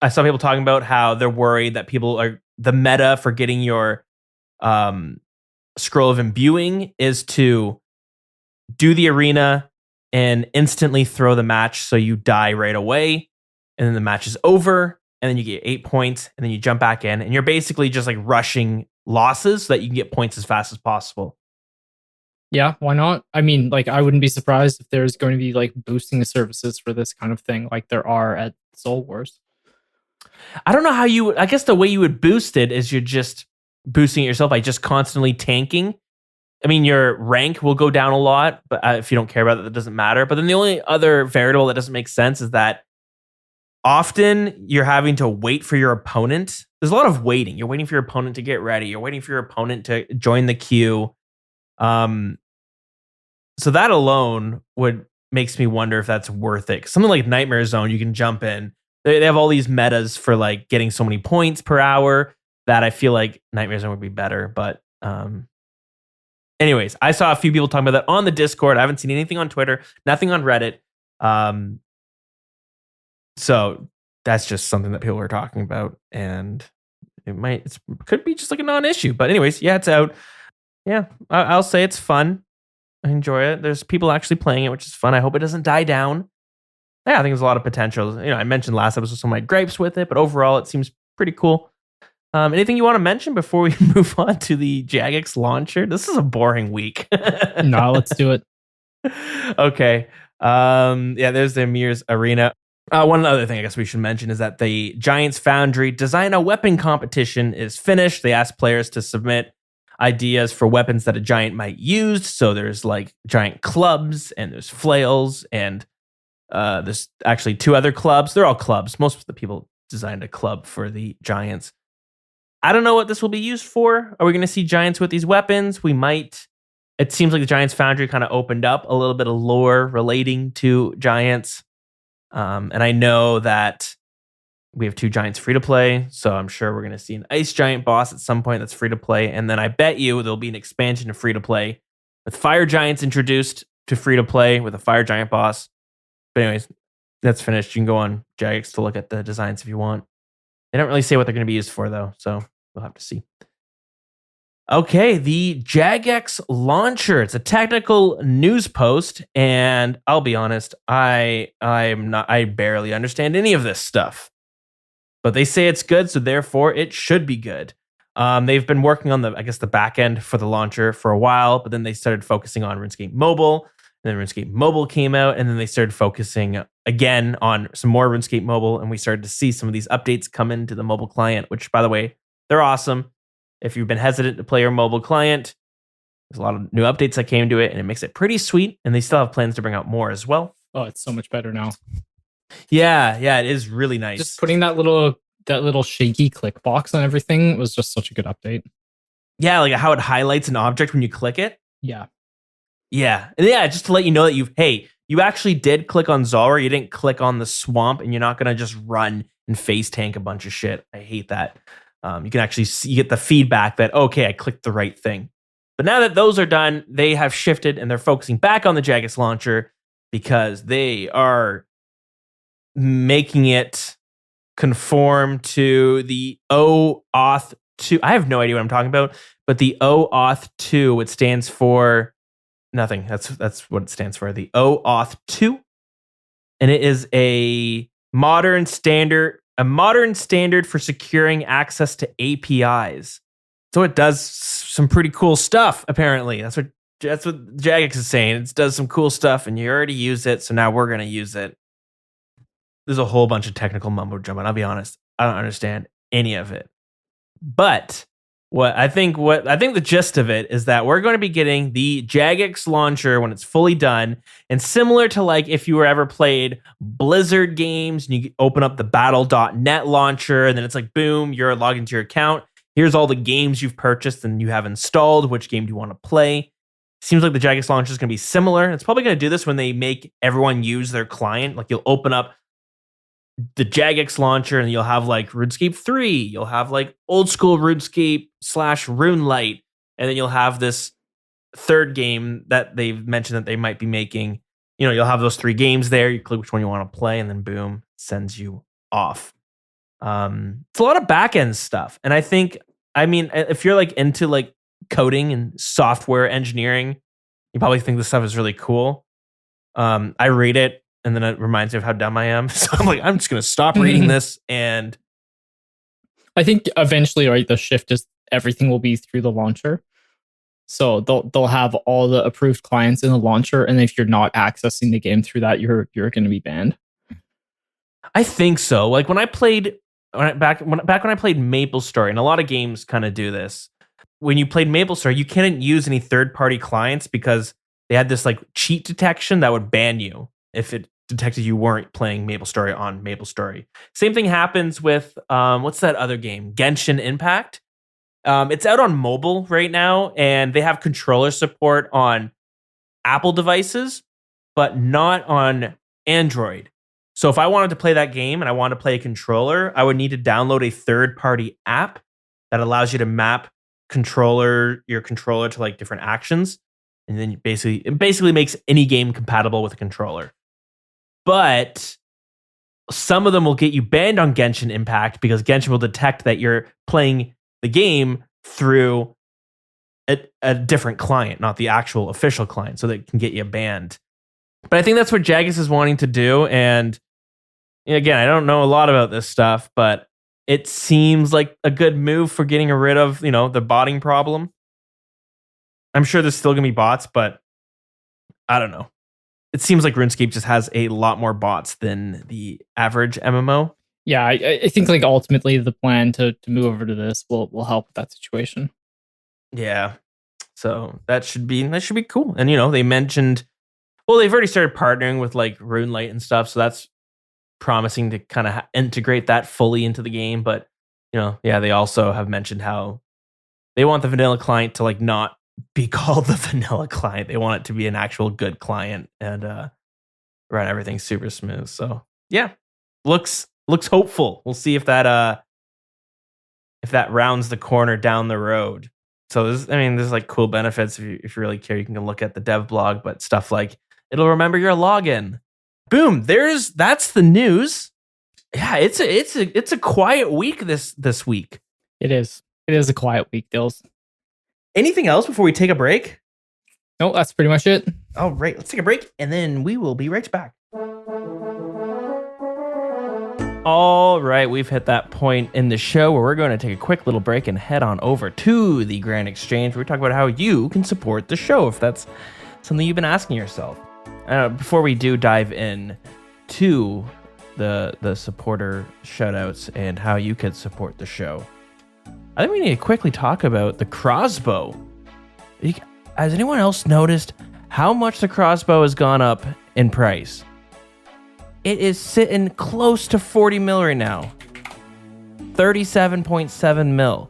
I saw people talking about how they're worried that the meta for getting your scroll of imbuing is to do the arena and instantly throw the match so you die right away, and then the match is over, and then you get 8 points, and then you jump back in, and you're basically just like rushing losses so that you can get points as fast as possible. Yeah, why not? I mean, like, I wouldn't be surprised if there's going to be like boosting the services for this kind of thing, like there are at Soul Wars. I don't know how I guess the way you would boost it is you're just boosting it yourself by just constantly tanking. I mean, your rank will go down a lot, but if you don't care about it, that doesn't matter. But then the only other variable that doesn't make sense is that often you're having to wait for your opponent. There's a lot of waiting. You're waiting for your opponent to get ready. You're waiting for your opponent to join the queue. So that alone makes me wonder if that's worth it. 'Cause something like Nightmare Zone, you can jump in. They have all these metas for like getting so many points per hour that I feel like Nightmare Zone would be better. But anyways, I saw a few people talking about that on the Discord. I haven't seen anything on Twitter, nothing on Reddit. So that's just something that people are talking about, and it could be just like a non-issue. But anyways, yeah, it's out. Yeah, I'll say it's fun. I enjoy it. There's people actually playing it, which is fun. I hope it doesn't die down. Yeah, I think there's a lot of potential. I mentioned last episode some of my gripes with it, but overall, it seems pretty cool. Anything you want to mention before we move on to the Jagex launcher? This is a boring week. No, let's do it. Okay. Yeah, there's the Mirror's Arena. One other thing I guess we should mention is that the Giants Foundry Design a Weapon competition is finished. They asked players to submit ideas for weapons that a giant might use. So there's like giant clubs, and there's flails, and there's actually 2 other clubs. They're all clubs. Most of the people designed a club for the Giants. I don't know what this will be used for. Are we going to see Giants with these weapons? We might. It seems like the Giants Foundry kind of opened up a little bit of lore relating to Giants. And I know that we have 2 Giants free to play, so I'm sure we're going to see an Ice Giant boss at some point that's free to play. And then I bet you there'll be an expansion of free to play with Fire Giants introduced to free to play with a Fire Giant boss. But anyways, that's finished. You can go on Jagex to look at the designs if you want. They don't really say what they're going to be used for, though, so we'll have to see. Okay, the Jagex Launcher. It's a technical news post, and I'll be honest, I barely understand any of this stuff. But they say it's good, so therefore it should be good. They've been working on the back end for the launcher for a while, but then they started focusing on RuneScape Mobile, and then RuneScape Mobile came out, and then they started focusing again on some more RuneScape Mobile, and we started to see some of these updates come into the mobile client, which, by the way, they're awesome. If you've been hesitant to play your mobile client, there's a lot of new updates that came to it, and it makes it pretty sweet, and they still have plans to bring out more as well. Oh, it's so much better now. Yeah, it is really nice. Just putting that little shaky click box on everything was just such a good update. Yeah, like how it highlights an object when you click it. Yeah. Yeah. And yeah, just to let you know that you actually did click on Zulrah. You didn't click on the swamp, and you're not going to just run and face tank a bunch of shit. I hate that. You can actually you get the feedback that, okay, I clicked the right thing. But now that those are done, they have shifted, and they're focusing back on the Jagex Launcher because they are making it conform to the OAuth 2. I have no idea what I'm talking about, but the OAuth 2, it stands for nothing. That's what it stands for. The OAuth 2. And it is a modern standard for securing access to APIs. So it does some pretty cool stuff, apparently. That's what Jagex is saying. It does some cool stuff, and you already use it, so now we're going to use it. There's a whole bunch of technical mumbo jumbo. I'll be honest, I don't understand any of it. But What I think the gist of it is that we're going to be getting the Jagex launcher when it's fully done, and similar to like if you were ever played Blizzard games and you open up the battle.net launcher and then it's like boom, you're logged into your account. Here's all the games you've purchased and you have installed. Which game do you want to play? Seems like the Jagex launcher is going to be similar. It's probably going to do this when they make everyone use their client. Like you'll open up the Jagex launcher and you'll have like RuneScape 3, you'll have like old school RuneScape / Runelite, and then you'll have this third game that they've mentioned that they might be making. You know, you'll have those 3 games there. You click which one you want to play, and then boom, sends you off. It's a lot of back end stuff, and I mean, if you're like into like coding and software engineering, you probably think this stuff is really cool. I read it, and then it reminds me of how dumb I am. So I'm like, I'm just going to stop reading this. And I think eventually, right, the shift is everything will be through the launcher. So they'll have all the approved clients in the launcher, and if you're not accessing the game through that, you're going to be banned. I think so. Like when I played back when I played MapleStory, and a lot of games kind of do this. When you played MapleStory, you couldn't use any third-party clients because they had this like cheat detection that would ban you if it detected you weren't playing MapleStory on MapleStory. Same thing happens with what's that other game? Genshin Impact. It's out on mobile right now, and they have controller support on Apple devices, but not on Android. So if I wanted to play that game and I wanted to play a controller, I would need to download a third-party app that allows you to map your controller to like different actions, and then it basically makes any game compatible with a controller. But some of them will get you banned on Genshin Impact because Genshin will detect that you're playing the game through a different client, not the actual official client, so that it can get you banned. But I think that's what Jagex is wanting to do. And again, I don't know a lot about this stuff, but it seems like a good move for getting rid of, the botting problem. I'm sure there's still going to be bots, but I don't know. It seems like RuneScape just has a lot more bots than the average MMO. Yeah, I think like ultimately the plan to move over to this will help with that situation. Yeah. So that should be cool. And they mentioned, well, they've already started partnering with like Runelite and stuff, so that's promising to kind of integrate that fully into the game. But they also have mentioned how they want the vanilla client to like not be called the vanilla client. They want it to be an actual good client and run everything super smooth. So yeah, looks hopeful. We'll see if that rounds the corner down the road. So there's like cool benefits if you really care. You can look at the dev blog, but stuff like it'll remember your login. Boom! That's the news. Yeah, it's a quiet week this week. It is a quiet week, Dills. Anything else before we take a break? No, that's pretty much it. All right, let's take a break and then we will be right back. All right, we've hit that point in the show where we're going to take a quick little break and head on over to the Grand Exchange, where we talk about how you can support the show if that's something you've been asking yourself. Before we do dive in to the supporter shoutouts and how you could support the show, I think we need to quickly talk about the crossbow. Has anyone else noticed how much the crossbow has gone up in price? It is sitting close to 40 mil right now. 37.7 mil.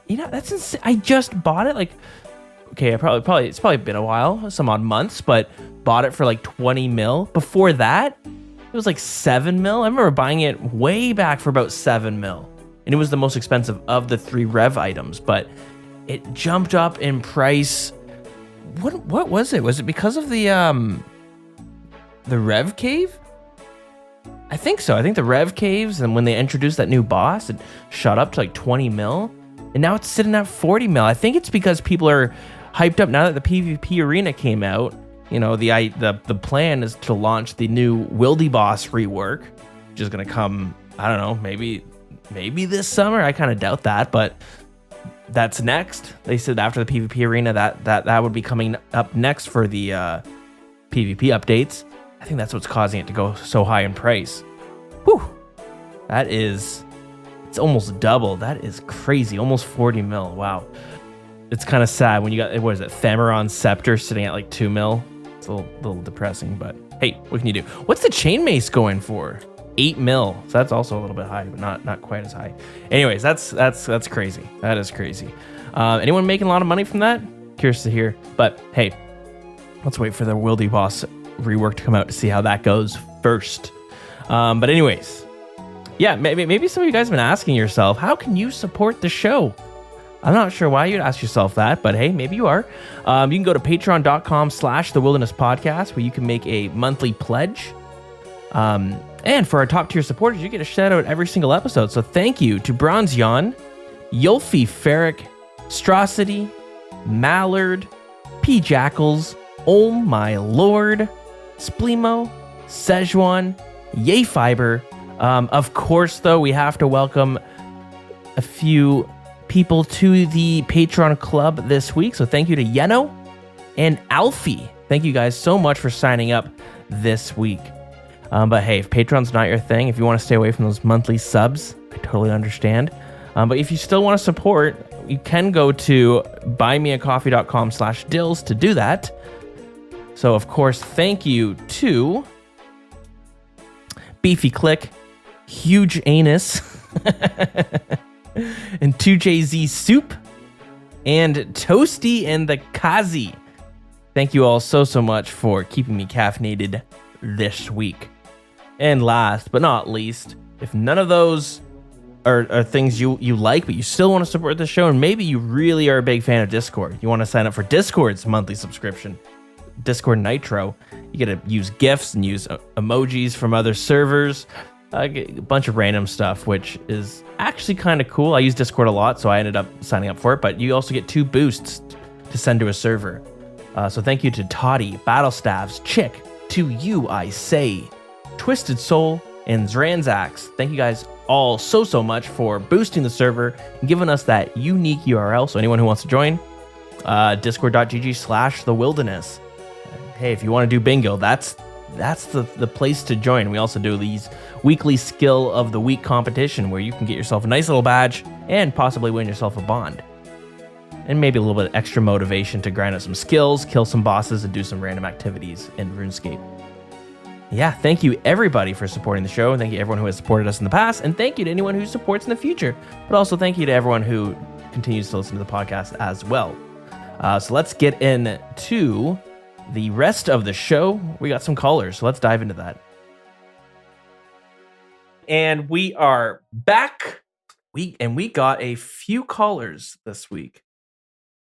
That's insane. I just bought it like, okay, it's probably been a while, some odd months, but bought it for like 20 mil. Before that, it was like 7 mil. I remember buying it way back for about 7 mil. And it was the most expensive of the 3 Rev items, but it jumped up in price. What was it? Was it because of the Rev Cave? I think so. I think the Rev Caves, and when they introduced that new boss, it shot up to like 20 mil. And now it's sitting at 40 mil. I think it's because people are hyped up now that the PvP Arena came out. The plan is to launch the new Wildy Boss rework, which is going to come, I don't know, maybe this summer. I kind of doubt that, but that's next. They said after the PvP Arena that would be coming up next for the PvP updates. I think that's what's causing it to go so high in price. Whew. That is It's almost double. That is crazy. Almost 40 mil. Wow. It's kind of sad when you got, what is it, Thameron Scepter sitting at like 2 mil. It's a little depressing, but hey, what can you do? What's the Chain Mace going for? 8 mil. So that's also a little bit high, but not quite as high. Anyways, that's crazy. That is crazy. Anyone making a lot of money from that? Curious to hear. But hey, let's wait for the Wildy Boss rework to come out to see how that goes first. But anyways, yeah, maybe some of you guys have been asking yourself, how can you support the show? I'm not sure why you'd ask yourself that, but hey, maybe you are. You can go to patreon.com/The Wilderness Podcast, where you can make a monthly pledge. And for our top tier supporters, you get a shout out every single episode. So thank you to Bronzeon, Yulfi Ferric, Strosity, Mallard, P. Jackals, Oh My Lord, Splimo, Szechuan, Yay Fiber. Of course, though, we have to welcome a few people to the Patreon club this week. So thank you to Yeno and Alfie. Thank you guys so much for signing up this week. But hey, if Patreon's not your thing, if you want to stay away from those monthly subs, I totally understand. But if you still want to support, you can go to buymeacoffee.com/dills to do that. So of course, thank you to Beefy Click, Huge Anus, and 2JZ Soup, and Toasty and the Kazi. Thank you all so much for keeping me caffeinated this week. And last but not least, if none of those are things you like, but you still want to support the show, and maybe you really are a big fan of Discord, you want to sign up for Discord's monthly subscription, Discord Nitro. You get to use GIFs and use emojis from other servers, a bunch of random stuff, which is actually kind of cool. I use Discord a lot, so I ended up signing up for it, but you also get 2 boosts to send to a server. So thank you to Toddy, Battlestabs, Chick, To You I Say, Twisted Soul, and Zranzax. Thank you guys all so much for boosting the server and giving us that unique URL. So anyone who wants to join, discord.gg/The Wilderness. Hey, if you want to do bingo, that's the place to join. We also do these weekly skill of the week competition where you can get yourself a nice little badge and possibly win yourself a bond. And maybe a little bit of extra motivation to grind out some skills, kill some bosses, and do some random activities in RuneScape. Yeah, thank you everybody for supporting the show. Thank you everyone who has supported us in the past, and thank you to anyone who supports in the future. But also thank you to everyone who continues to listen to the podcast as well. So let's get into the rest of the show. We got some callers, so let's dive into that. And we are back. We got a few callers this week.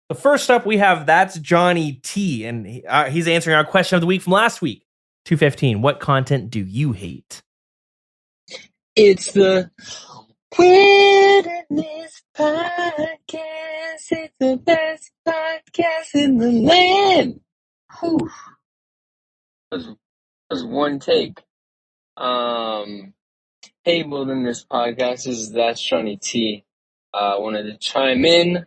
So first up, we have That's Johnny T, and he's answering our question of the week from last week. 215. What content do you hate? It's the Wilderness Podcast. It's the best podcast in the land. Whew. That was one take. Hey, Wilderness Podcast. This is That's Johnny T. Wanted to chime in.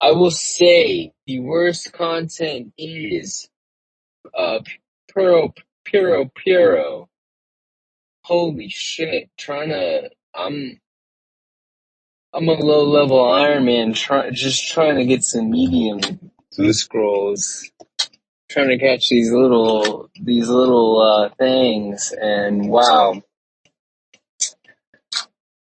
I will say the worst content is Puro. Holy shit! I'm a low level Iron Man, just trying to get some medium blue scrolls, trying to catch these little things, and wow,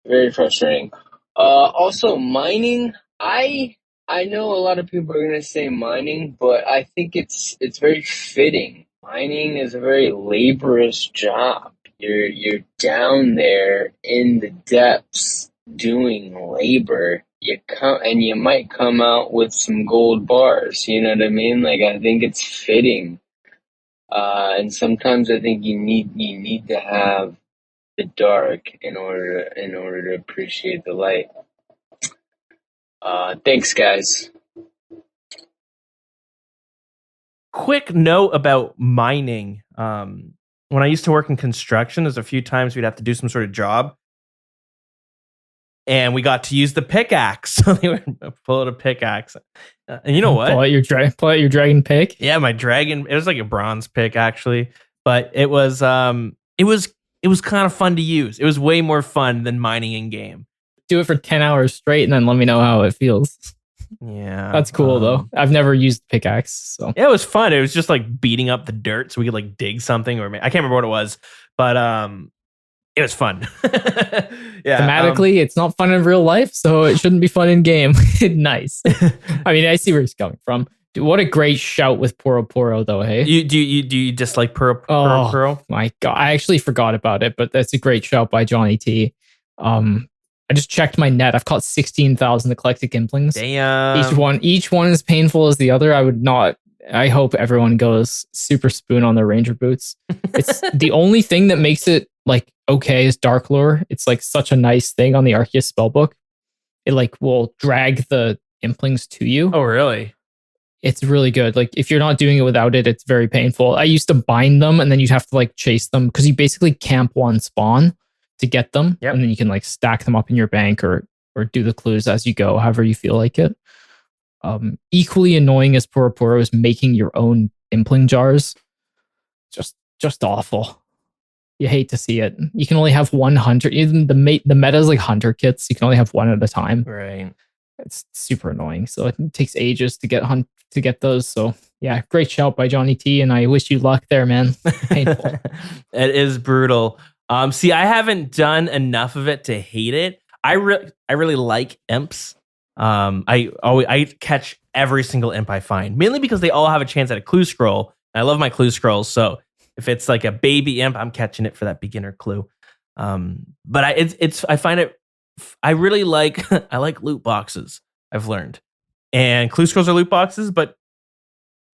very frustrating. Also mining. I know a lot of people are gonna say mining, but I think it's very fitting. Mining is a very laborious job. You're down there in the depths doing labor. You might come out with some gold bars. You know what I mean? Like, I think it's fitting. And sometimes I think you need to have the dark in order to appreciate the light. Thanks, guys. Quick note about mining. When I used to work in construction, there's a few times we'd have to do some sort of job, and we got to use the pickaxe. So they would pull out a pickaxe, and you know what? Pull out your dragon pick. Yeah, my dragon. It was like a bronze pick actually, but it was kind of fun to use. It was way more fun than mining in game. do it for 10 hours straight and then let me know how it feels. Yeah. That's cool though. I've never used pickaxe, so yeah, it was fun. It was just like beating up the dirt so we could like dig something, or I can't remember what it was, but it was fun. Yeah. Thematically, it's not fun in real life, so it shouldn't be fun in game. Nice. I mean, I see where he's coming from. Dude, what a great shout with Poro Poro, though. Hey, do you dislike Puro? My God, I actually forgot about it, but that's a great shout by Johnny T. I just checked my net. I've caught 16,000 eclectic implings. Damn. Each one is painful as the other. I hope everyone goes super spoon on their ranger boots. It's the only thing that makes it like okay is dark lore. It's like such a nice thing on the Arceus spellbook. It like will drag the implings to you. Oh, really? It's really good. Like if you're not doing it without it, it's very painful. I used to bind them and then you'd have to like chase them because you basically camp one spawn to get them. Yep. And then you can like stack them up in your bank or do the clues as you go, however you feel like it. Equally annoying as Poro Poro is making your own impling jars. Just awful. You hate to see it. You can only have 100. Even the meta is like hunter kits. You can only have one at a time. Right. It's super annoying. So it takes ages to get those. So yeah, great shout by Johnny T. And I wish you luck there, man. Painful. It is brutal. See, I haven't done enough of it to hate it. I really like imps. I catch every single imp I find, mainly because they all have a chance at a clue scroll. And I love my clue scrolls. So if it's like a baby imp, I'm catching it for that beginner clue. But I find it. I really like I like loot boxes. I've learned, and clue scrolls are loot boxes. But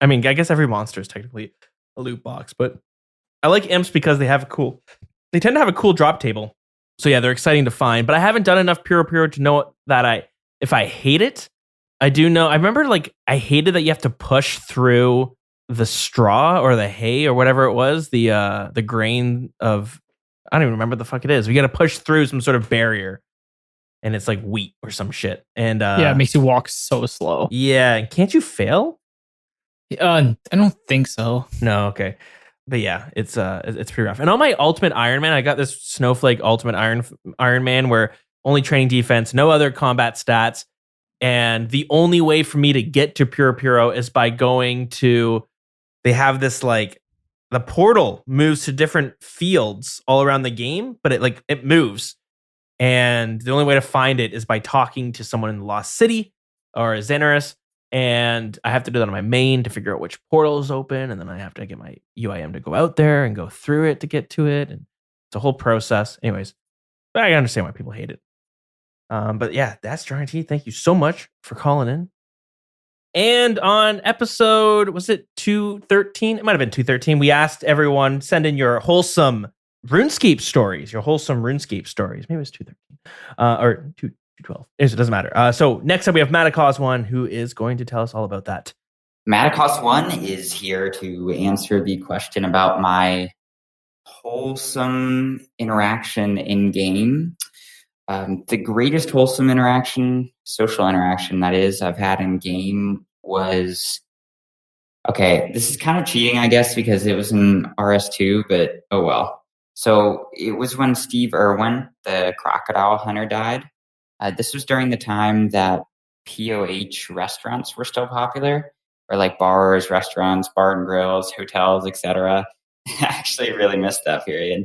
I mean, I guess every monster is technically a loot box. But I like imps because they tend to have a cool drop table. So yeah, they're exciting to find. But I haven't done enough Puro Puro to know that if I hate it, I do know. I remember like I hated that you have to push through the straw or the hay or whatever it was, the grain of, I don't even remember what the fuck it is. We got to push through some sort of barrier, and it's like wheat or some shit. And yeah, it makes you walk so slow. Yeah, and can't you fail? I don't think so. No, okay. But yeah, it's pretty rough. And on my Ultimate Iron Man, I got this Snowflake Ultimate Iron Man where only training defense, no other combat stats. And the only way for me to get to Puro Puro is by going to, they have this like, the portal moves to different fields all around the game, but it moves. And the only way to find it is by talking to someone in the Lost City or Xanaris. And I have to do that on my main to figure out which portal is open. And then I have to get my UIM to go out there and go through it to get to it. And it's a whole process. Anyways, but I understand why people hate it. But yeah, that's Johnny T. Thank you so much for calling in. And on episode, was it 213? It might have been 213. We asked everyone, send in your wholesome RuneScape stories. Maybe it was 213 or 212. It doesn't matter. So next up, we have Matacos1, who is going to tell us all about that. Matacos1 is here to answer the question about my wholesome interaction in game. The greatest wholesome interaction, social interaction that is, I've had in game was, okay, this is kind of cheating, I guess, because it was in RS2, but oh well. So it was when Steve Irwin, the crocodile hunter, died. This was during the time that POH restaurants were still popular, or like bars, restaurants, bar and grills, hotels, etc. I actually really missed that period.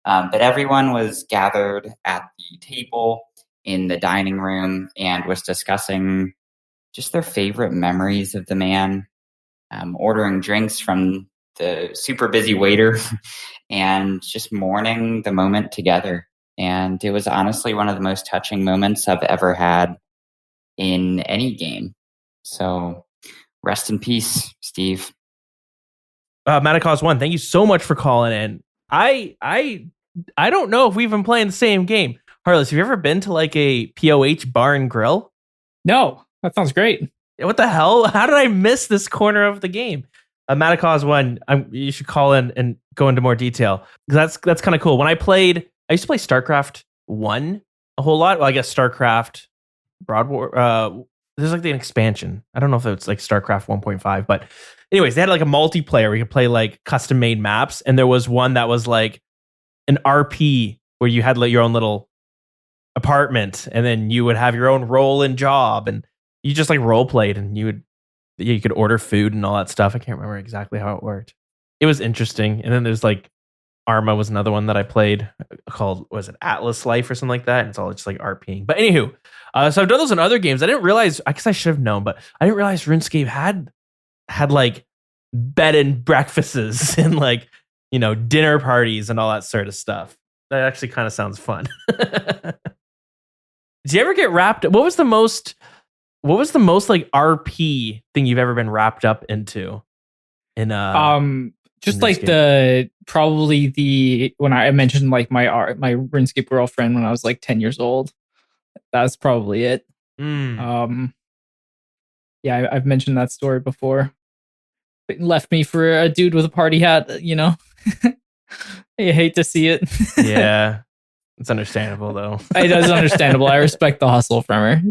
But everyone was gathered at the table in the dining room and was discussing just their favorite memories of the man, ordering drinks from the super busy waiter and just mourning the moment together. And it was honestly one of the most touching moments I've ever had in any game. So rest in peace, Steve. Matacos1, thank you so much for calling in. I don't know if we've been playing the same game. Heartless, have you ever been to like a POH bar and grill? No, that sounds great. What the hell? How did I miss this corner of the game? Matacos1, you should call in and go into more detail. That's kind of cool. When I used to play StarCraft 1 a whole lot. Well, I guess StarCraft Broad War. There's like the expansion. I don't know if it's like StarCraft 1.5, but anyways, they had like a multiplayer where you could play like custom made maps. And there was one that was like an RP where you had like your own little apartment, and then you would have your own role and job, and you just like role played, and you could order food and all that stuff. I can't remember exactly how it worked. It was interesting. And then there's like Arma was another one that I played called, was it Atlas Life or something like that? And it's all just like RPing. But anywho, so I've done those in other games. I didn't realize, I guess I should have known, but I didn't realize RuneScape had like bed and breakfasts and like, dinner parties and all that sort of stuff. That actually kind of sounds fun. Did you ever get wrapped? What was the most like RP thing you've ever been wrapped up into? Just like when I mentioned like my RuneScape girlfriend when I was like 10 years old. That's probably it. Yeah, I've mentioned that story before. It left me for a dude with a party hat, I hate to see it. Yeah. It's understandable though. It is understandable. I respect the hustle from her.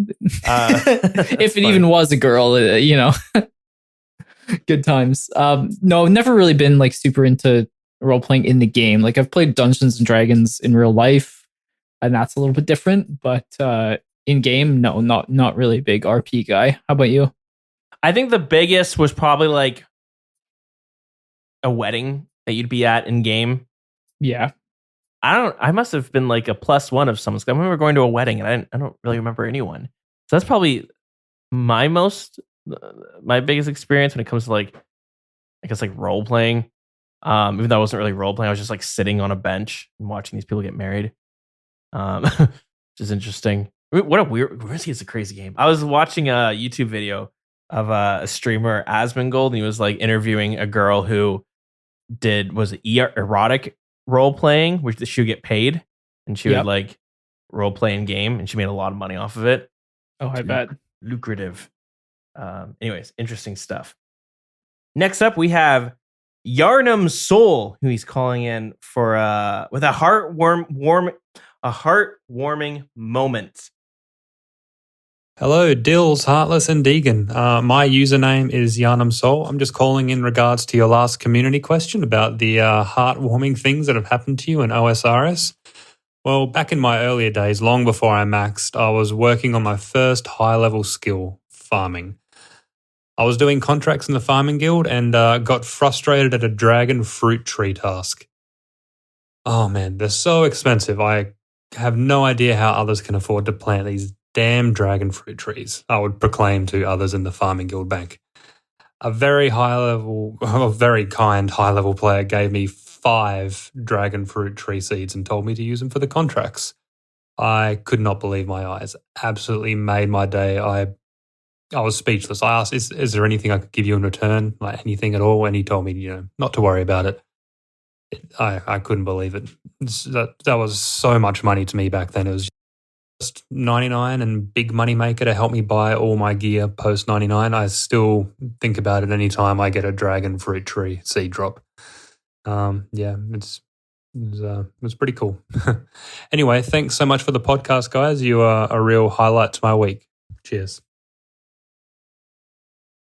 If it even was a girl, good times. No, never really been like super into role playing in the game. Like I've played Dungeons and Dragons in real life, and that's a little bit different. But in game, no, not really a big RP guy. How about you? I think the biggest was probably like a wedding that you'd be at in game. Yeah. I must have been like a +1 of someone's. I remember going to a wedding and I don't really remember anyone. So that's probably my biggest experience when it comes to like, I guess like role playing. Even though I wasn't really role playing, I was just like sitting on a bench and watching these people get married. Which is interesting. What a weird, it's a crazy game. I was watching a YouTube video of a streamer, Asmongold, and he was like interviewing a girl who was erotic role playing, which she would get paid, and she would like role play in game, and she made a lot of money off of it. Oh, I bet. Lucrative. Anyways, interesting stuff. Next up, we have Yarnum Soul, who he's calling in for with a heartwarming moment. Hello, Dills, Heartless, and Deegan. My username is Yarnum Soul. I'm just calling in regards to your last community question about the heartwarming things that have happened to you in OSRS. Well, back in my earlier days, long before I maxed, I was working on my first high-level skill, farming. I was doing contracts in the farming guild and got frustrated at a dragon fruit tree task. Oh man, they're so expensive. I have no idea how others can afford to plant these damn dragon fruit trees, I would proclaim to others in the farming guild bank. A very kind high-level player gave me 5 dragon fruit tree seeds and told me to use them for the contracts. I could not believe my eyes. Absolutely made my day. I was speechless. I asked, is there anything I could give you in return? Like anything at all? And he told me, not to worry about it. I couldn't believe it. That was so much money to me back then. It was just 99 and big money maker to help me buy all my gear post 99. I still think about it anytime I get a dragon fruit tree seed drop. It was pretty cool. Anyway, thanks so much for the podcast, guys. You are a real highlight to my week. Cheers.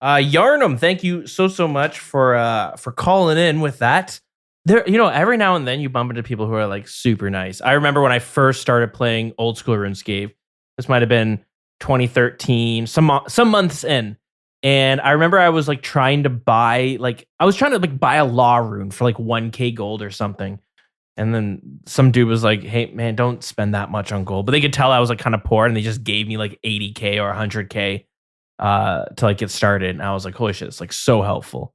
Yarnum, thank you so much for calling in with that. There, every now and then you bump into people who are like super nice. I remember when I first started playing old school RuneScape. This might have been 2013, some months in, and I remember I was like trying to buy buy a law rune for like 1k gold or something, and then some dude was like, "Hey man, don't spend that much on gold." But they could tell I was like kind of poor, and they just gave me like 80k or 100k to like get started, and I was like, "Holy shit!" It's like so helpful.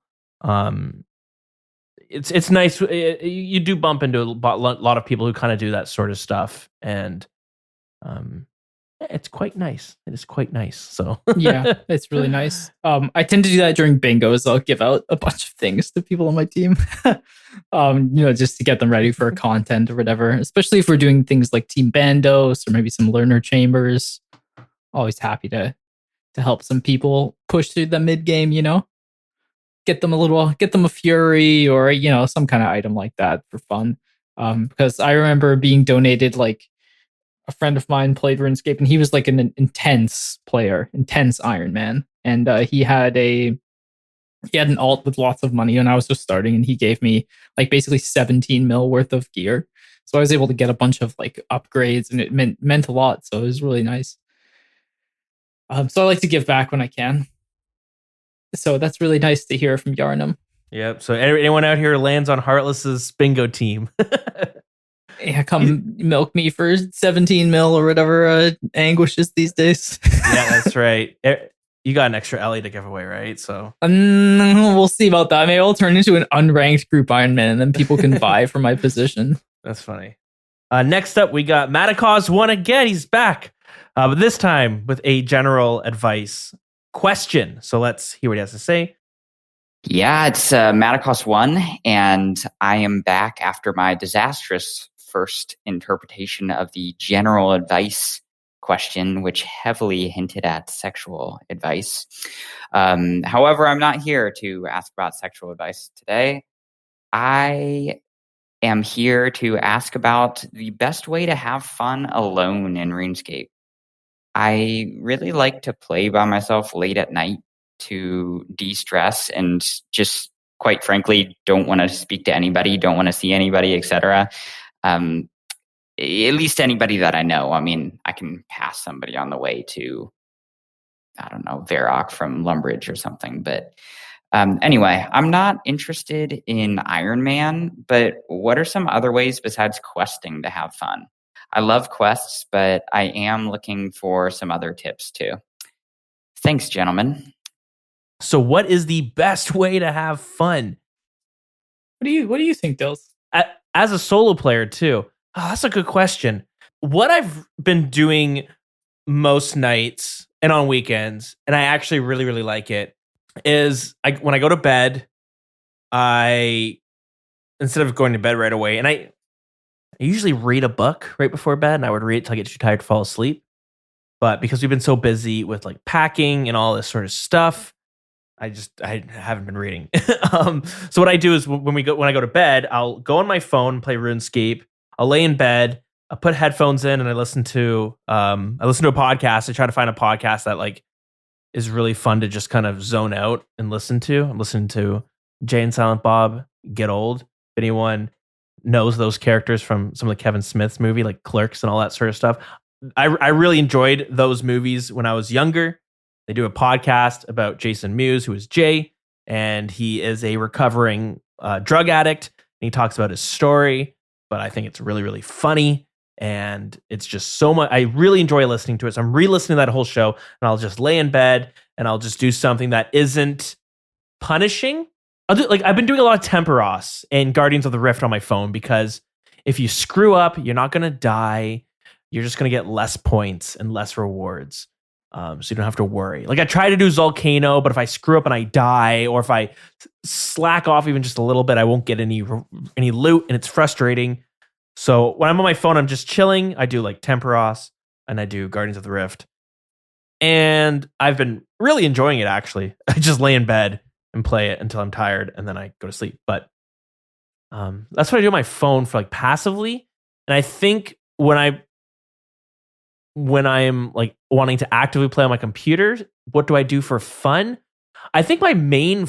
It's nice. You do bump into a lot of people who kind of do that sort of stuff, and it's quite nice. It is quite nice. So yeah, it's really nice. I tend to do that during bingos. I'll give out a bunch of things to people on my team, just to get them ready for content or whatever. Especially if we're doing things like Team Bandos or maybe some learner chambers. Always happy to help some people push through the mid game. Get them a fury or some kind of item like that for fun. Because I remember being donated, like a friend of mine played RuneScape and he was like an intense player, intense Iron Man, and he had an alt with lots of money, and I was just starting, and he gave me like basically 17 mil worth of gear. So I was able to get a bunch of like upgrades, and it meant a lot. So it was really nice. So I like to give back when I can. So that's really nice to hear from Yarnum. Yep. So anyone out here lands on Heartless's bingo team. Yeah, come milk me for 17 mil or whatever Anguish is these days. Yeah, that's right. You got an extra Ellie to give away, right? So we'll see about that. Maybe I'll turn into an unranked group Ironman, and then people can vie for my position. That's funny. Next up, we got Maticos 1 again. He's back, but this time with a general advice question. So let's hear what he has to say. Yeah, it's Maticos 1, and I am back after my disastrous first interpretation of the general advice question, which heavily hinted at sexual advice. However, I'm not here to ask about sexual advice today. I am here to ask about the best way to have fun alone in RuneScape. I really like to play by myself late at night to de-stress and just, quite frankly, don't want to speak to anybody, don't want to see anybody, etc. At least anybody that I know. I mean, I can pass somebody on the way to, I don't know, Varrock from Lumbridge or something. But anyway, I'm not interested in Iron Man, but what are some other ways besides questing to have fun? I love quests, but I am looking for some other tips too. Thanks, gentlemen. So what is the best way to have fun? What do you think, Dills? As a solo player too. Oh, that's a good question. What I've been doing most nights and on weekends, and I actually really, really like it, is when I go to bed, instead of going to bed right away, and I usually read a book right before bed, and I would read it till I get too tired to fall asleep. But because we've been so busy with like packing and all this sort of stuff, I haven't been reading. So what I do is when I go to bed, I'll go on my phone, play RuneScape. I'll lay in bed, I put headphones in, and I listen to a podcast. I try to find a podcast that like is really fun to just kind of zone out and listen to. I'm listening to Jay and Silent Bob Get Old. If anyone knows those characters from some of the Kevin Smith's movie, like Clerks and all that sort of stuff, I really enjoyed those movies when I was younger. They do a podcast about Jason Mewes, who is Jay, and he is a recovering drug addict. And he talks about his story, but I think it's really, really funny. And it's just so much. I really enjoy listening to it. So I'm re-listening to that whole show, and I'll just lay in bed and I'll just do something that isn't punishing. I've been doing a lot of Temperos and Guardians of the Rift on my phone, because if you screw up, you're not going to die. You're just going to get less points and less rewards. So you don't have to worry. Like I try to do Volcano, but if I screw up and I die, or if I slack off even just a little bit, I won't get any loot, and it's frustrating. So when I'm on my phone, I'm just chilling. I do like Temperos and I do Guardians of the Rift. And I've been really enjoying it, actually. I just lay in bed and play it until I'm tired, and then I go to sleep. But that's what I do on my phone for like passively. And I think when I'm like wanting to actively play on my computer, what do I do for fun? I think my main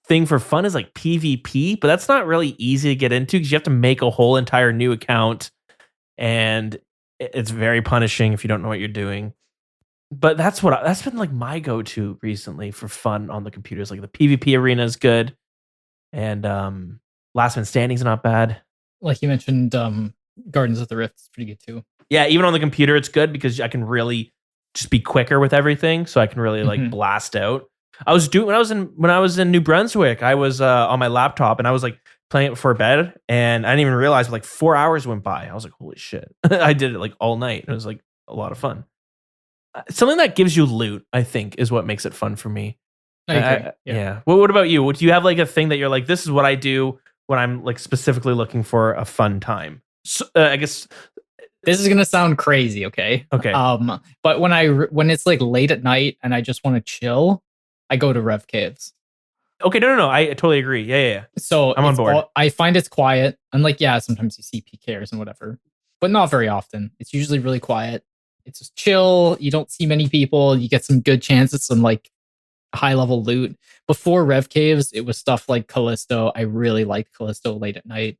thing for fun is like PvP, but that's not really easy to get into because you have to make a whole entire new account, and it's very punishing if you don't know what you're doing. But that's been like my go-to recently for fun on the computers. Like the PvP Arena is good, and Last Man Standing is not bad. Like you mentioned, Gardens of the Rift is pretty good too. Yeah, even on the computer, it's good because I can really just be quicker with everything, so I can really like blast out. When I was in New Brunswick, I was on my laptop and I was like playing it before bed, and I didn't even realize like 4 hours went by. I was like, holy shit! I did it like all night. It was like a lot of fun. Something that gives you loot, I think, is what makes it fun for me. I agree. Yeah. What about you? Do you have like a thing that you're like, this is what I do when I'm like specifically looking for a fun time? So, I guess this is gonna sound crazy, okay? Okay. But when it's like late at night and I just want to chill, I go to Rev Caves. Okay, no. I totally agree. Yeah. So I'm on board. I find it's quiet, and like sometimes you see PKers and whatever, but not very often. It's usually really quiet. It's just chill. You don't see many people. You get some good chances, some like high level loot. Before Rev Caves, it was stuff like Callisto. I really liked Callisto late at night.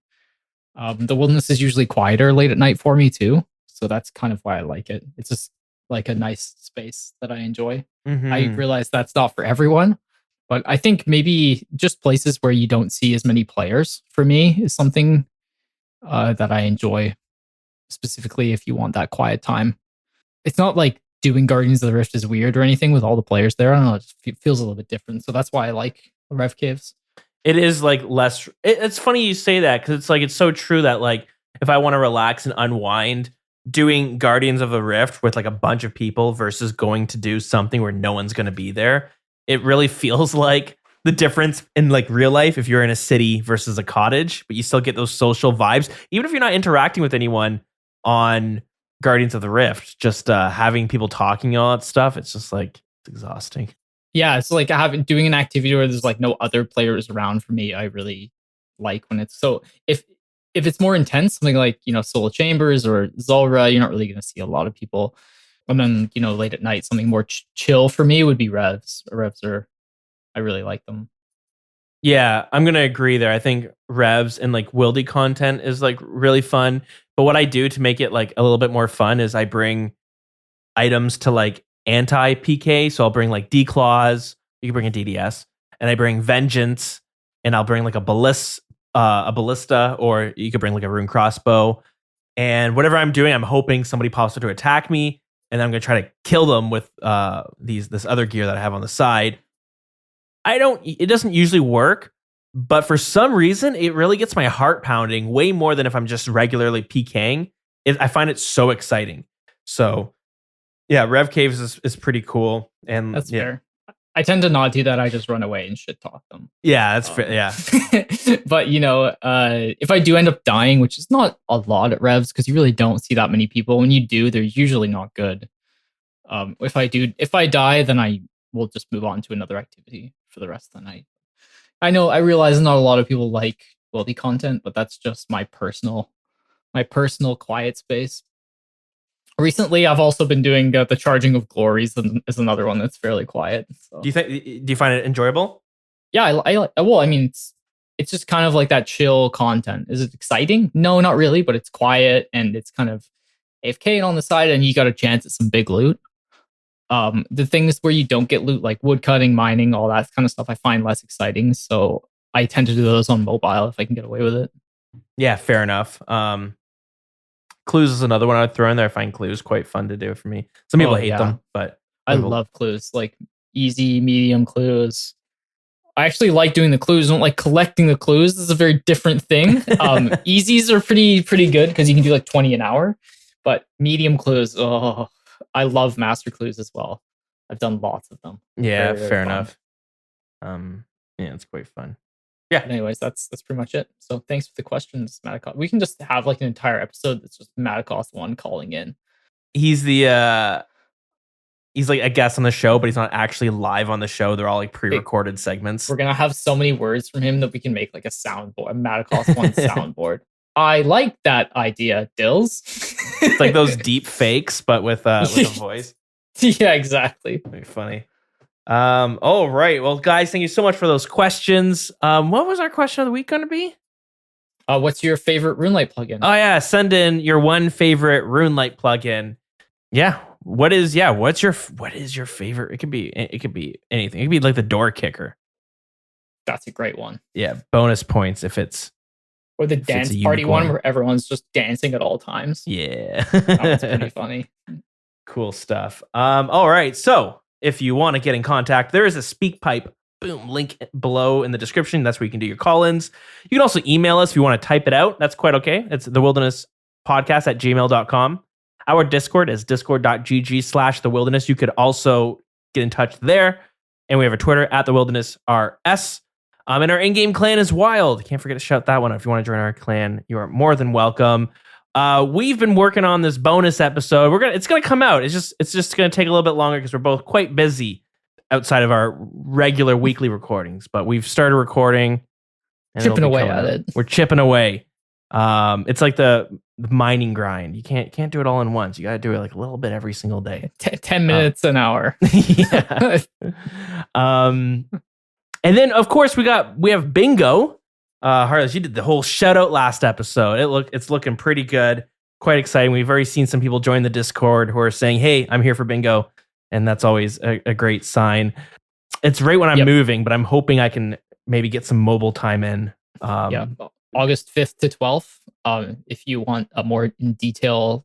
The wilderness is usually quieter late at night for me too, so that's kind of why I like it. It's just like a nice space that I enjoy. I realize that's not for everyone, but I think maybe just places where you don't see as many players for me is something that I enjoy, specifically if you want that quiet time. It's not like doing Guardians of the Rift is weird or anything with all the players there. I don't know, it just feels a little bit different. So that's why I like Rev Caves. It is like less. It's funny you say that because it's like it's so true that like if I want to relax and unwind, doing Guardians of the Rift with like a bunch of people versus going to do something where no one's going to be there, it really feels like the difference in like real life if you're in a city versus a cottage, but you still get those social vibes, even if you're not interacting with anyone on Guardians of the Rift. Just having people talking all that stuff, it's just like it's exhausting. Yeah, it's like doing an activity where there's like no other players around for me. I really like when it's so if it's more intense, something like, you know, Soul Chambers or Zulrah, you're not really going to see a lot of people. And then, you know, late at night, something more chill for me would be Revs. Revs are, I really like them. Yeah, I'm going to agree there. I think Revs and like wildy content is like really fun. But what I do to make it like a little bit more fun is I bring items to like anti-PK. So I'll bring like D-Claws, you can bring a DDS, and I bring Vengeance, and I'll bring like a ballista, or you could bring like a rune crossbow. And whatever I'm doing, I'm hoping somebody pops up to attack me, and I'm going to try to kill them with this other gear that I have on the side. It doesn't usually work, but for some reason, it really gets my heart pounding way more than if I'm just regularly PKing. I find it so exciting. So yeah, Rev Caves is pretty cool. And that's fair. I tend to not do that. I just run away and shit talk them. Yeah, that's fair. Yeah. But, you know, if I do end up dying, which is not a lot at Revs, because you really don't see that many people. When you do, they're usually not good. If I die, then I will just move on to another activity for the rest of the night. I realize not a lot of people like wildy content, but that's just my personal quiet space. Recently, I've also been doing the Charging of Glories, is another one that's fairly quiet. So. Do you find it enjoyable? Yeah, I mean, it's just kind of like that chill content. Is it exciting? No, not really, but it's quiet and it's kind of AFK on the side, and you got a chance at some big loot. The things where you don't get loot, like wood cutting, mining, all that kind of stuff, I find less exciting. So I tend to do those on mobile if I can get away with it. Yeah, fair enough. Clues is another one I'd throw in there. I find clues quite fun to do for me. Some people hate them, but I love clues, like easy, medium clues. I actually like doing the clues. I don't like collecting the clues. This is a very different thing. Easies are pretty good because you can do like 20 an hour, but medium clues, I love master clues as well. I've done lots of them. Yeah, very, very fair enough. Yeah, it's quite fun. Yeah. But anyways, that's pretty much it. So thanks for the questions, Maticos. We can just have like an entire episode that's just Maticos one calling in. He's he's like a guest on the show, but he's not actually live on the show. They're all like pre-recorded segments. We're gonna have so many words from him that we can make like a soundboard, a Maticos one soundboard. I like that idea, Dills. It's like those deep fakes, but with a voice. Yeah, exactly. Very funny. All right. Well, guys, thank you so much for those questions. What was our question of the week going to be? What's your favorite Runelite plugin? Oh yeah, send in your one favorite Runelite plugin. Yeah. What's your favorite? It could be anything. It could be like the door kicker. That's a great one. Yeah, bonus points if it's or the dance party one where everyone's just dancing at all times. Yeah. That was pretty funny. Cool stuff. All right. So if you want to get in contact, there is a SpeakPipe link below in the description. That's where you can do your call-ins. You can also email us if you want to type it out. That's quite okay. It's thewildernesspodcast@gmail.com. Our Discord is discord.gg/thewilderness. You could also get in touch there. And we have a Twitter @thewildernessRS. And our in-game clan is Wild. Can't forget to shout that one out. If you want to join our clan, you are more than welcome. We've been working on this bonus episode. It's gonna come out. It's just gonna take a little bit longer because we're both quite busy outside of our regular weekly recordings. But we've started recording, and chipping away at it. We're chipping away. It's like the mining grind. You can't do it all in once. You got to do it like a little bit every single day. 10 minutes an hour. Yeah. And then of course we have bingo. Heartless, you did the whole shout out last episode. It's looking pretty good. Quite exciting. We've already seen some people join the Discord who are saying, "Hey, I'm here for bingo," and that's always a great sign. It's right when I'm moving, but I'm hoping I can maybe get some mobile time in. August 5th to 12th. If you want a more in detail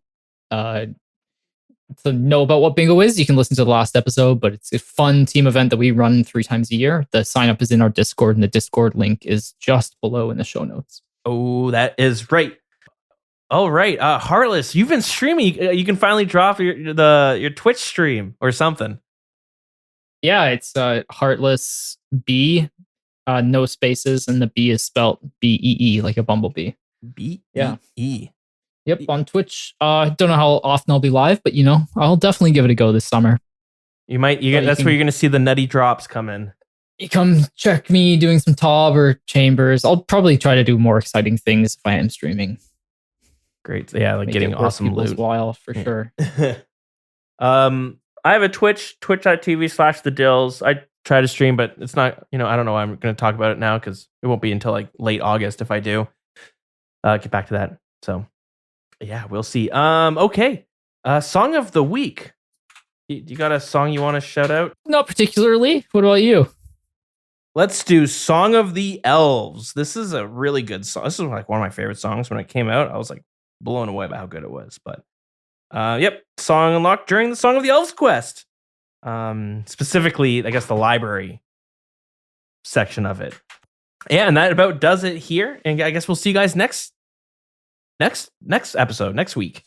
to know about what bingo is, you can listen to the last episode, but it's a fun team event that we run 3 times a year. The sign up is in our Discord, and the Discord link is just below in the show notes. Oh, that is right. All right. Heartless, you've been streaming. You can finally drop your Twitch stream or something. Yeah, it's Heartless B, no spaces, and the B is spelled BEE, like a bumblebee. BEE. Yep, on Twitch. Don't know how often I'll be live, but I'll definitely give it a go this summer. That's where you're gonna see the nutty drops come in. You come check me doing some Tob or Chambers. I'll probably try to do more exciting things if I am streaming. Great, yeah, like getting awesome loot. While for sure. I have a twitch.tv/thedills. I try to stream, but it's not. I don't know why I'm going to talk about it now because it won't be until like late August if I do. Get back to that. So. Yeah, we'll see. Okay. Song of the week. You got a song you want to shout out? Not particularly. What about you? Let's do Song of the Elves. This is a really good song. This is like one of my favorite songs when it came out. I was like blown away by how good it was. But song unlocked during the Song of the Elves quest. Specifically, I guess the library section of it. Yeah, and that about does it here. And I guess we'll see you guys next episode next week.